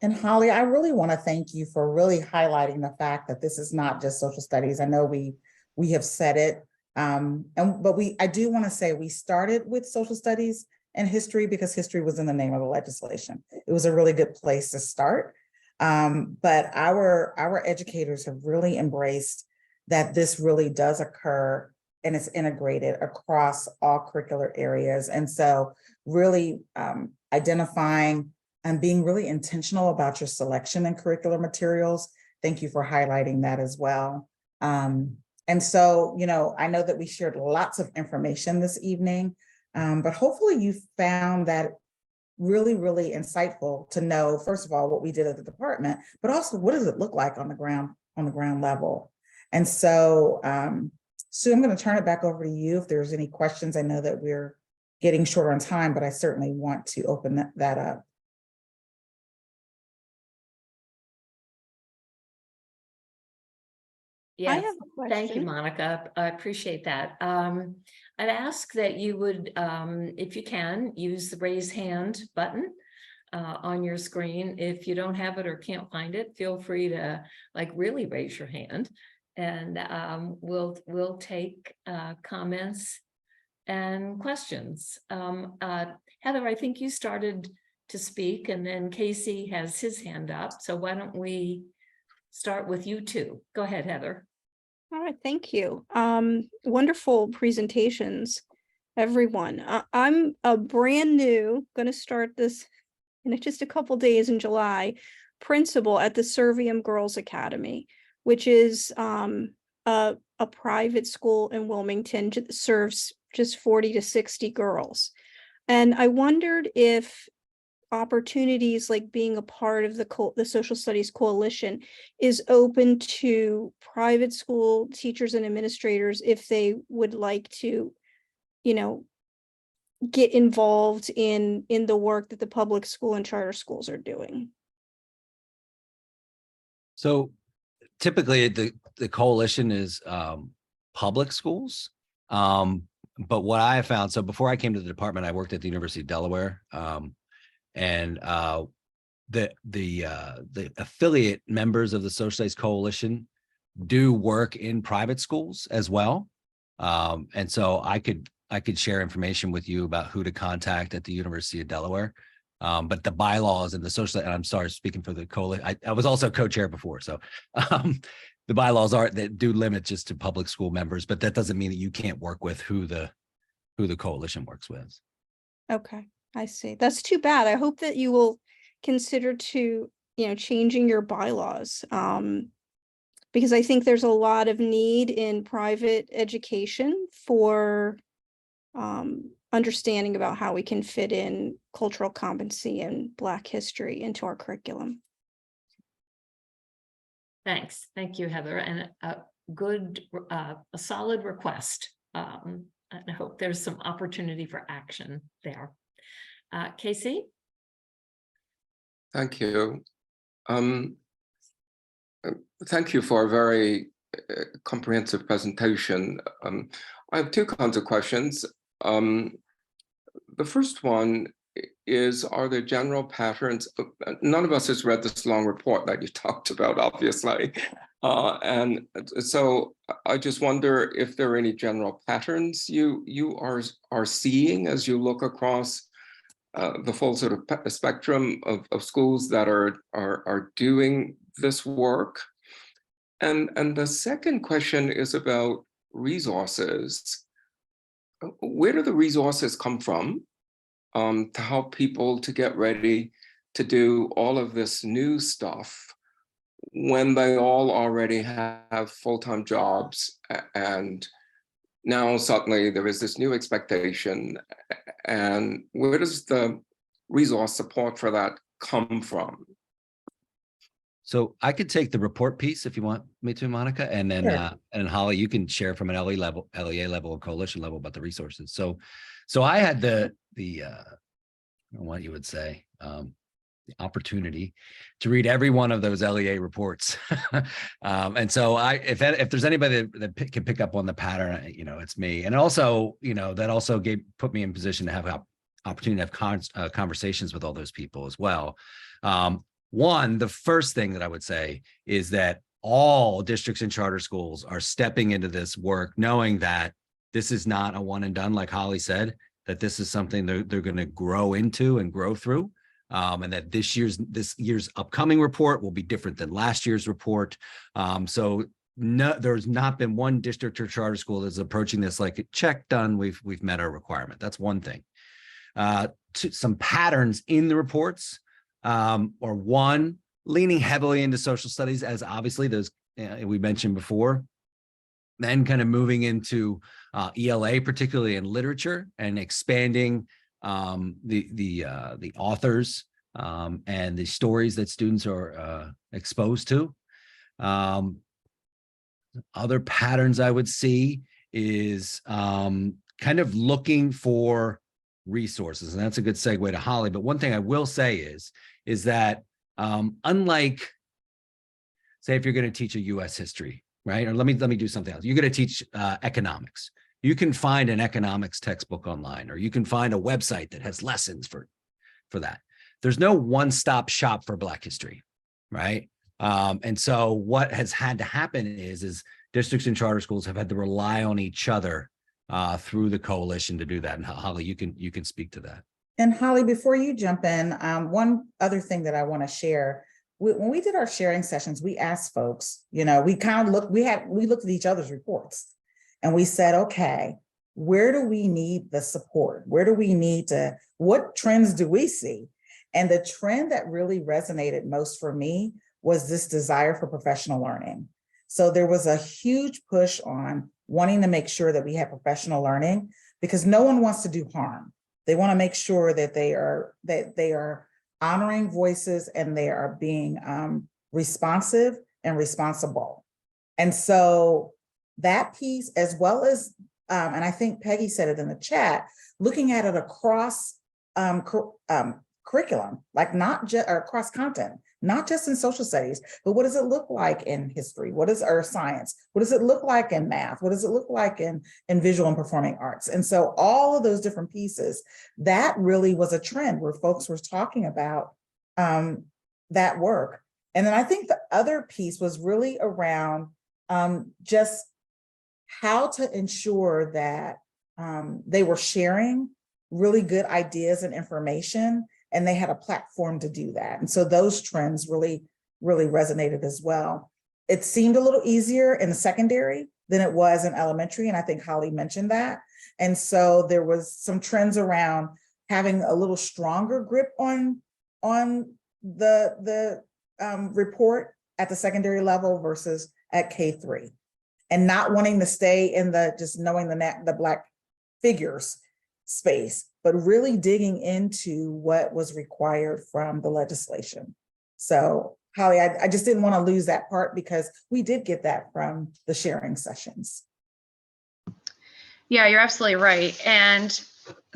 And Holly, I really want to thank you for really highlighting the fact that this is not just social studies. I know we have said it, but I do want to say we started with social studies and history because history was in the name of the legislation. It was a really good place to start. But our educators have really embraced that this really does occur and it's integrated across all curricular areas. And so really identifying and being really intentional about your selection and curricular materials. Thank you for highlighting that as well. And so, I know that we shared lots of information this evening, but hopefully you found that really, really insightful to know, first of all, what we did at the department, but also what does it look like on the ground level. And so, Sue, I'm going to turn it back over to you if there's any questions. I know that we're getting shorter on time, but I certainly want to open that up. Yes, have a thank you, question. Monica. I appreciate that. I'd ask that you would, if you can, use the raise hand button on your screen. If you don't have it or can't find it, feel free to really raise your hand, and we'll take comments and questions. Heather, I think you started to speak, and then Casey has his hand up. So why don't we start with you two? Go ahead, Heather. All right, thank you. Wonderful presentations, everyone. I'm a brand new, going to start this in just a couple days in July, principal at the Servium Girls Academy, which is a private school in Wilmington that serves just 40 to 60 girls. And I wondered if opportunities like being a part of the Social Studies Coalition is open to private school teachers and administrators if they would like to, get involved in the work that the public school and charter schools are doing. So typically the coalition is public schools. But what I have found, so before I came to the department, I worked at the University of Delaware. And the affiliate members of the Social Studies Coalition do work in private schools as well. And so I could share information with you about who to contact at the University of Delaware. But the bylaws and the social, and I'm sorry, speaking for the coalition, I was also co-chair before. So the bylaws that do limit just to public school members, but that doesn't mean that you can't work with who the coalition works with. Okay. I see. That's too bad. I hope that you will consider changing your bylaws, because I think there's a lot of need in private education for understanding about how we can fit in cultural competency and Black history into our curriculum. Thanks. Thank you, Heather. And a solid request. And I hope there's some opportunity for action there. Casey? Thank you. Thank you for a very comprehensive presentation. I have two kinds of questions. The first one is, are there general patterns? None of us has read this long report that you talked about, obviously. And so I just wonder if there are any general patterns you are seeing as you look across the full sort of spectrum of schools that are doing this work. And the second question is about resources. Where do the resources come from to help people to get ready to do all of this new stuff when they all already have full-time jobs, and now suddenly there is this new expectation? And where does the resource support for that come from? So I could take the report piece if you want me to, Monica, and then Sure. And Holly, you can share from an LEA level, or coalition level about the resources. So I had the know what you would say, the opportunity to read every one of those LEA reports. And so if there's anybody that can pick up on the pattern, it's me. And also, that also put me in position to have opportunity to have conversations with all those people as well. The first thing that I would say is that all districts and charter schools are stepping into this work, knowing that this is not a one and done, like Holly said, that this is something they're going to grow into and grow through. And that this year's upcoming report will be different than last year's report. So there's not been one district or charter school that's approaching this like, check, done, we've met our requirement. That's one thing. Some patterns in the reports, or one, leaning heavily into social studies, as obviously those we mentioned before, then kind of moving into ELA, particularly in literature, and expanding the authors and the stories that students are exposed to. Other patterns I would see is kind of looking for resources, and that's a good segue to Holly. But one thing I will say is that unlike, say, if you're going to teach a U.S. history, right? Or let me do something else. You're going to teach economics. You can find an economics textbook online, or you can find a website that has lessons for that. There's no one-stop shop for Black history, right? And so what has had to happen is districts and charter schools have had to rely on each other through the coalition to do that. And Holly, you can speak to that. And Holly, before you jump in, one other thing that I want to share. When we did our sharing sessions, we asked folks, we looked at each other's reports, and we said, okay, where do we need the support? What trends do we see? And the trend that really resonated most for me was this desire for professional learning. So there was a huge push on wanting to make sure that we have professional learning, because no one wants to do harm. They want to make sure that they are honoring voices and they are being responsive and responsible. And so that piece, as well as, and I think Peggy said it in the chat, looking at it across curriculum, like not just across content, not just in social studies, but what does it look like in history? What is our science? What does it look like in math? What does it look like in visual and performing arts? And so all of those different pieces, that really was a trend where folks were talking about that work. And then I think the other piece was really around just how to ensure that they were sharing really good ideas and information, and they had a platform to do that. And so those trends really, really resonated as well. It seemed a little easier in secondary than it was in elementary, and I think Holly mentioned that. And so there was some trends around having a little stronger grip on the report at the secondary level versus at K3, and not wanting to stay in just knowing the Black figures space, but really digging into what was required from the legislation. So Holly, I just didn't want to lose that part, because we did get that from the sharing sessions. Yeah, you're absolutely right. And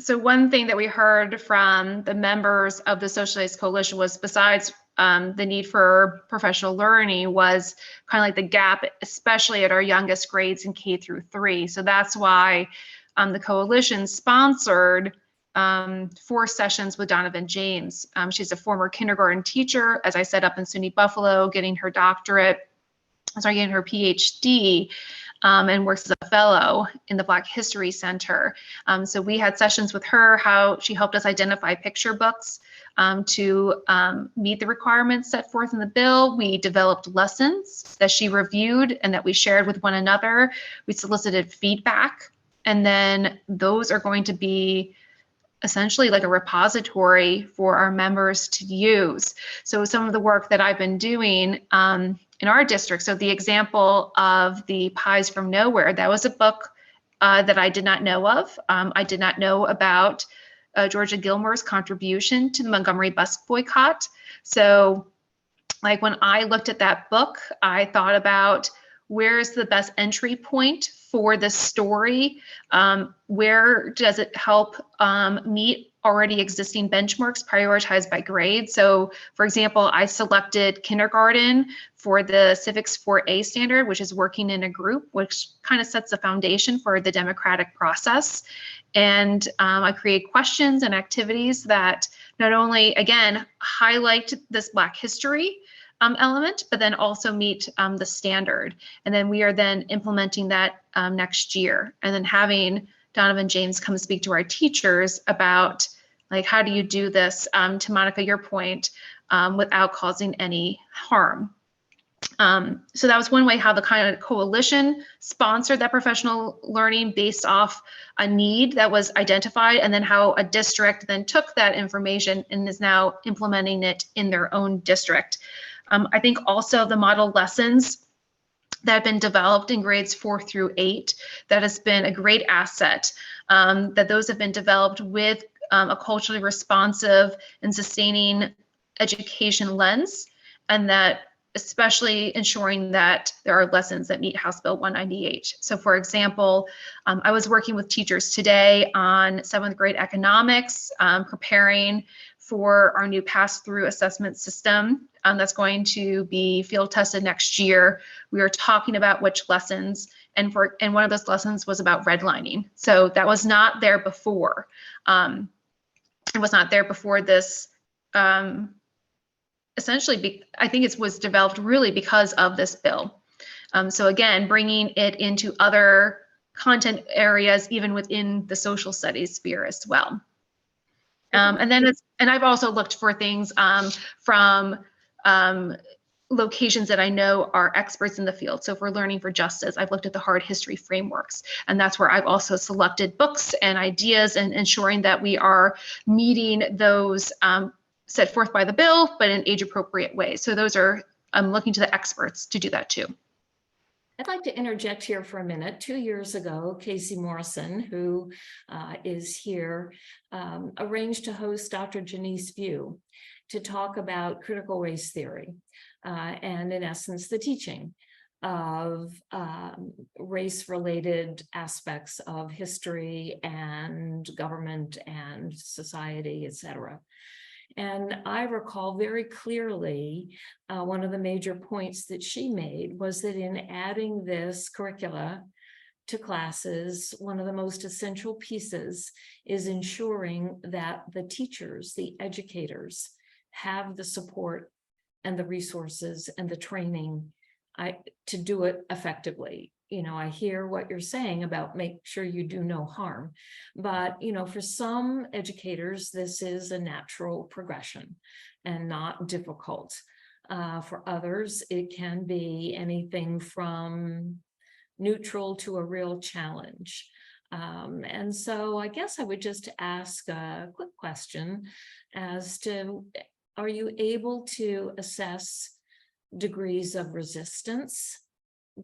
so one thing that we heard from the members of the Social Studies Coalition was, besides the need for professional learning, was kind of like the gap, especially at our youngest grades in K-3. So that's why the coalition sponsored 4 sessions with Donovan James. She's a former kindergarten teacher, as I said, up in SUNY Buffalo, getting her PhD, and works as a fellow in the Black History Center. So we had sessions with her, how she helped us identify picture books to meet the requirements set forth in the bill. We developed lessons that she reviewed and that we shared with one another. We solicited feedback, and then those are going to be essentially like a repository for our members to use. So some of the work that I've been doing in our district, so the example of the Pies from Nowhere, that was a book that I did not know of. I did not know about Georgia Gilmore's contribution to the Montgomery bus boycott. So like when I looked at that book, I thought about where is the best entry point for this story? Where does it help meet already existing benchmarks prioritized by grade? So for example, I selected kindergarten for the Civics 4A standard, which is working in a group, which kind of sets the foundation for the democratic process. And I create questions and activities that not only, again, highlight this Black history element, but then also meet the standard. And then we are then implementing that next year. And then having Donovan James come speak to our teachers about, like, how do you do this, to Monica, your point, without causing any harm. So that was one way how the kind of coalition sponsored that professional learning based off a need that was identified, and then how a district then took that information and is now implementing it in their own district. I think also the model lessons that have been developed in grades 4 through 8, that has been a great asset, that those have been developed with a culturally responsive and sustaining education lens, and that especially ensuring that there are lessons that meet House Bill 198. So for example, I was working with teachers today on 7th grade economics, preparing for our new pass-through assessment system that's going to be field tested next year. We were talking about which lessons, and one of those lessons was about redlining. So that was not there before. It was not there before this. Essentially, I think it was developed really because of this bill. So again, bringing it into other content areas, even within the social studies sphere as well. And I've also looked for things from locations that I know are experts in the field. So if we're learning for justice, I've looked at the hard history frameworks, and that's where I've also selected books and ideas and ensuring that we are meeting those set forth by the bill, but in age appropriate ways. So those are, I'm looking to the experts to do that too. I'd like to interject here for a minute. 2 years ago, Casey Morrison, who is here, arranged to host Dr. Janice View to talk about critical race theory and, in essence, the teaching of race-related aspects of history and government and society, et cetera. And I recall very clearly one of the major points that she made was that in adding this curricula to classes, one of the most essential pieces is ensuring that the teachers, the educators, have the support and the resources and the training to do it effectively. You know, I hear what you're saying about make sure you do no harm, but, you know, for some educators, this is a natural progression and not difficult. For others, it can be anything from neutral to a real challenge. And so I guess I would just ask a quick question as to, are you able to assess degrees of resistance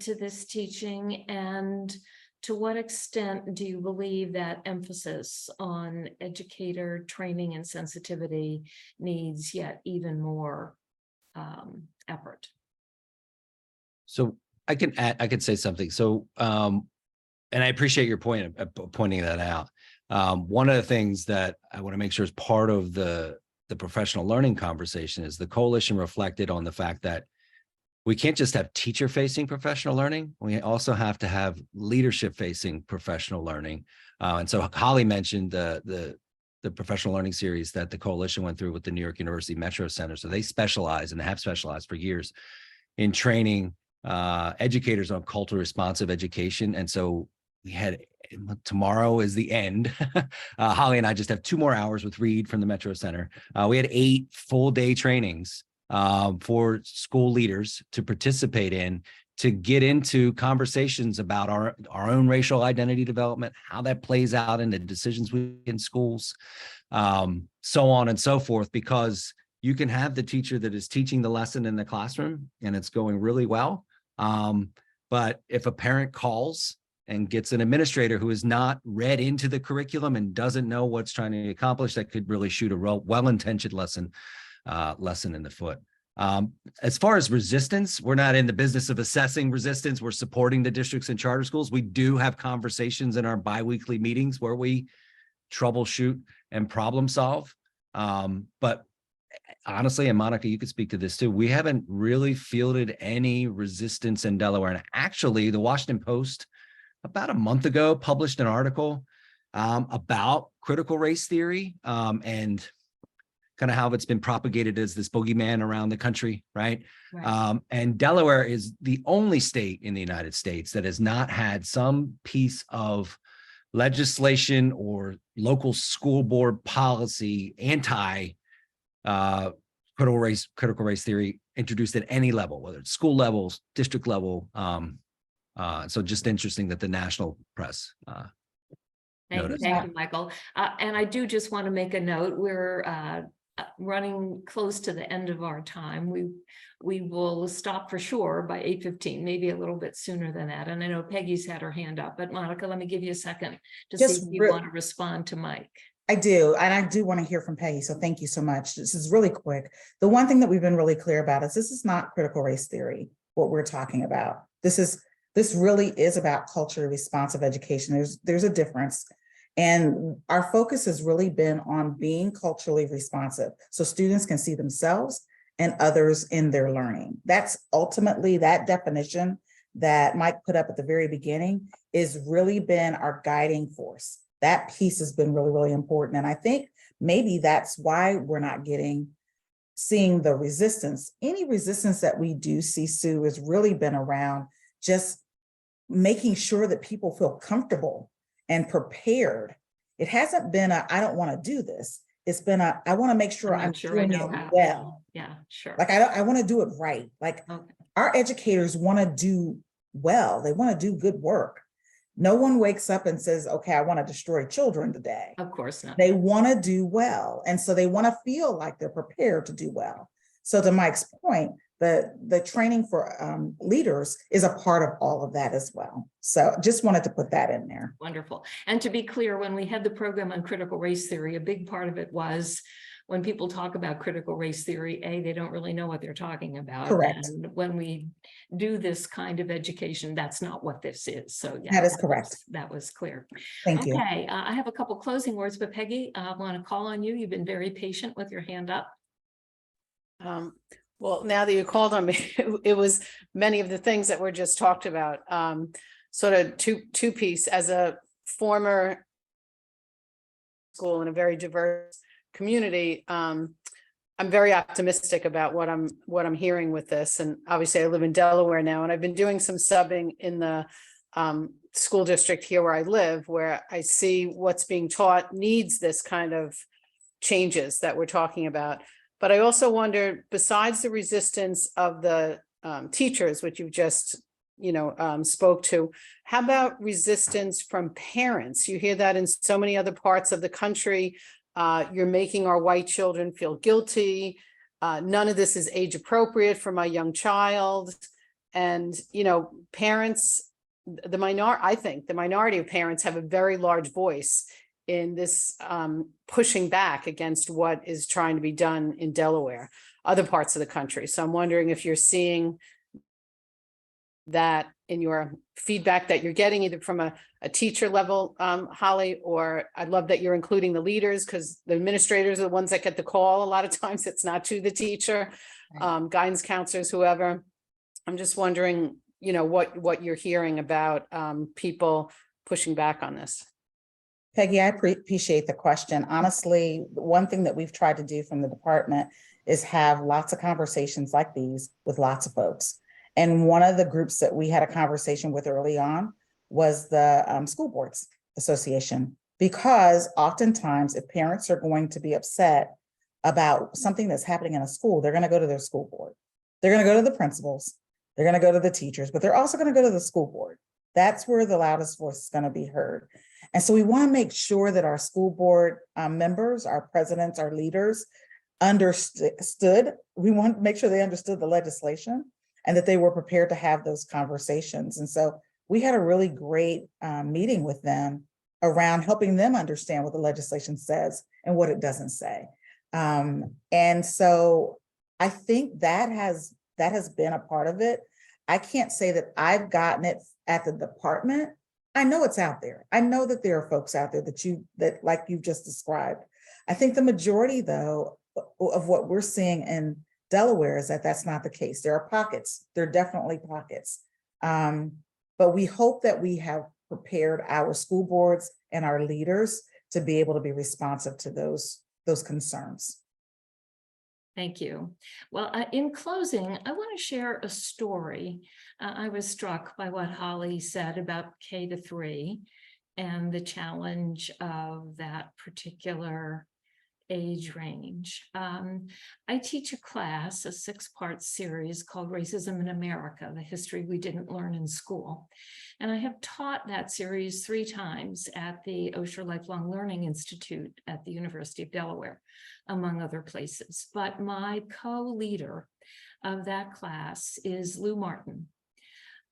to this teaching, and to what extent do you believe that emphasis on educator training and sensitivity needs yet even more effort? So I can say something. So, and I appreciate your point of pointing that out. One of the things that I want to make sure is part of the professional learning conversation is the coalition reflected on the fact that we can't just have teacher-facing professional learning. We also have to have leadership-facing professional learning. And so Holly mentioned the professional learning series that the coalition went through with the New York University Metro Center. So they specialize, and they have specialized for years, in training educators on culturally responsive education. And so we had, tomorrow is the end. Holly and I just have 2 more hours with Reed from the Metro Center. We had 8 full-day trainings for school leaders to participate in, to get into conversations about our own racial identity development, how that plays out in the decisions in schools, so on and so forth, because you can have the teacher that is teaching the lesson in the classroom and it's going really well. But if a parent calls and gets an administrator who is not read into the curriculum and doesn't know what's trying to accomplish, that could really shoot a well-intentioned lesson in the foot. As far as resistance, we're not in the business of assessing resistance. We're supporting the districts and charter schools. We do have conversations in our biweekly meetings where we troubleshoot and problem solve. But honestly, and Monica, you could speak to this too, we haven't really fielded any resistance in Delaware. And actually, the Washington Post about a month ago published an article about critical race theory and kind of how it's been propagated as this bogeyman around the country, right? Right. And Delaware is the only state in the United States that has not had some piece of legislation or local school board policy anti critical race theory introduced at any level, whether it's school levels, district level. So just interesting that the national press noticed. Thank you, Michael. And I do just want to make a note. We're running close to the end of our time. We will stop for sure by 8:15, maybe a little bit sooner than that. And I know Peggy's had her hand up, but Monica, let me give you a second to see if you want to respond to Mike. I do, and I do want to hear from Peggy, so thank you so much. This is really quick. The one thing that we've been really clear about is this is not critical race theory, what we're talking about. This really is about culturally responsive education. There's a difference. And our focus has really been on being culturally responsive so students can see themselves and others in their learning. That's ultimately that definition that Mike put up at the very beginning is really been our guiding force. That piece has been really, really important. And I think maybe that's why we're not seeing the resistance. Any resistance that we do see, Sue, has really been around just making sure that people feel comfortable and prepared. It hasn't been I don't want to do this. It's been I want to make sure I'm doing it well. Yeah, sure. Like I want to do it right. Like our educators want to do well. They want to do good work. No one wakes up and says, okay, I want to destroy children today. Of course not. They want to do well. And so they want to feel like they're prepared to do well. So to Mike's point, the training for leaders is a part of all of that as well. So just wanted to put that in there. Wonderful. And to be clear, when we had the program on critical race theory, a big part of it was when people talk about critical race theory, they don't really know what they're talking about. Correct. And when we do this kind of education, that's not what this is. So yeah, That is correct. That was clear. Thank you. Okay, I have a couple closing words, but Peggy, I want to call on you. You've been very patient with your hand up. Well, now that you called on me, it was many of the things that were just talked about. Sort of two piece as a former school in a very diverse community. I'm very optimistic about what I'm hearing with this. And obviously I live in Delaware now, and I've been doing some subbing in the school district here where I live, where I see what's being taught needs this kind of changes that we're talking about. But I also wonder, besides the resistance of the teachers, which you've just, spoke to, how about resistance from parents? You hear that in so many other parts of the country. You're making our white children feel guilty. None of this is age appropriate for my young child. And, parents, I think the minority of parents have a very large voice in this pushing back against what is trying to be done in Delaware, other parts of the country. So I'm wondering if you're seeing that in your feedback that you're getting either from a teacher level, Holly, or I'd love that you're including the leaders, because the administrators are the ones that get the call. A lot of times it's not to the teacher, guidance counselors, whoever. I'm just wondering, what you're hearing about people pushing back on this. Peggy, I appreciate the question. Honestly, one thing that we've tried to do from the department is have lots of conversations like these with lots of folks. And one of the groups that we had a conversation with early on was the School Boards Association, because oftentimes if parents are going to be upset about something that's happening in a school, they're going to go to their school board. They're going to go to the principals. They're going to go to the teachers, but they're also going to go to the school board. That's where the loudest voice is going to be heard. And so we want to make sure that our school board members, our presidents, our leaders understood. We want to make sure they understood the legislation and that they were prepared to have those conversations. And so we had a really great meeting with them around helping them understand what the legislation says and what it doesn't say. And so I think that has been a part of it. I can't say that I've gotten it at the department. I know it's out there. I know that there are folks out there that like you just described. I think the majority though of what we're seeing in Delaware is that that's not the case. There are pockets. There are definitely pockets. But we hope that we have prepared our school boards and our leaders to be able to be responsive to those concerns. Thank you. Well, in closing, I want to share a story. I was struck by what Holly said about K-3 and the challenge of that particular age range. I teach a class, a 6-part series called Racism in America, the history we didn't learn in school. And I have taught that series 3 times at the Osher Lifelong Learning Institute at the University of Delaware, among other places. But my co-leader of that class is Lou Martin,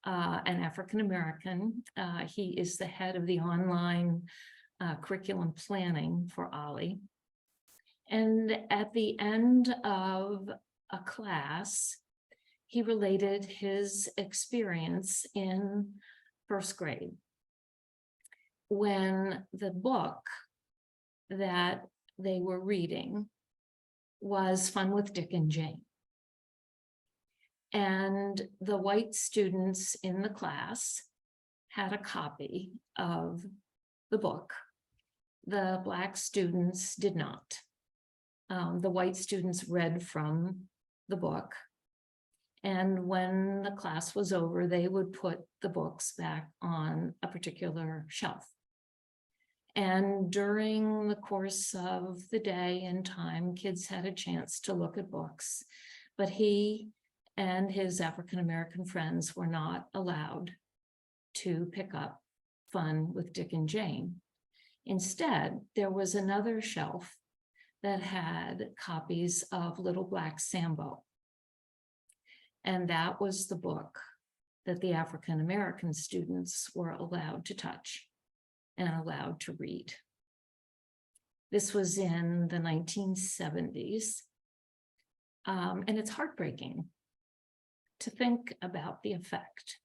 an African-American. He is the head of the online curriculum planning for OLLI. And at the end of a class, he related his experience in 1st grade when the book that they were reading was Fun with Dick and Jane. And the white students in the class had a copy of the book. The Black students did not. The white students read from the book. And when the class was over, they would put the books back on a particular shelf. And during the course of the day and time, kids had a chance to look at books, but he and his African-American friends were not allowed to pick up Fun with Dick and Jane. Instead, there was another shelf that had copies of Little Black Sambo. And that was the book that the African-American students were allowed to touch and allowed to read. This was in the 1970s. And it's heartbreaking to think about the effect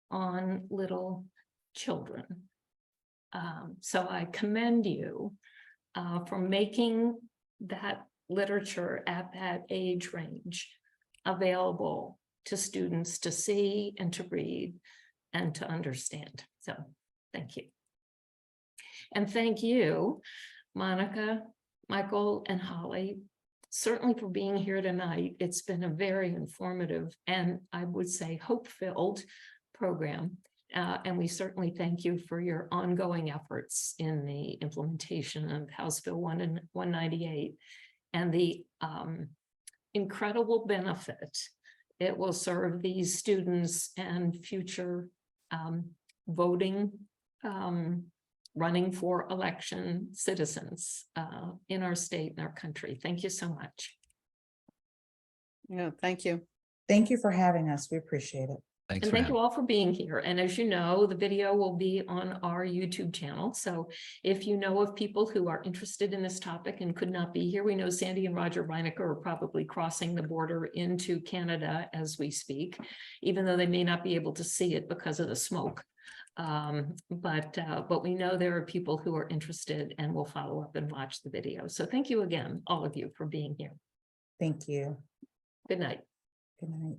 on little children. So I commend you for making that literature at that age range available to students to see and to read and to understand. So thank you. And thank you, Monica, Michael, and Holly, certainly for being here tonight. It's been a very informative and I would say hope-filled program. And we certainly thank you for your ongoing efforts in the implementation of House Bill 198 and the incredible benefit it will serve these students and future voting, running for election citizens in our state and our country. Thank you so much. Yeah, thank you. Thank you for having us. We appreciate it. Thanks And for thank you having. all for being here. And as you know, the video will be on our YouTube channel. So if you know of people who are interested in this topic and could not be here, we know Sandy and Roger Reinecker are probably crossing the border into Canada as we speak, even though they may not be able to see it because of the smoke. But we know there are people who are interested and will follow up and watch the video. So thank you again, all of you, for being here. Thank you. Good night. Good night.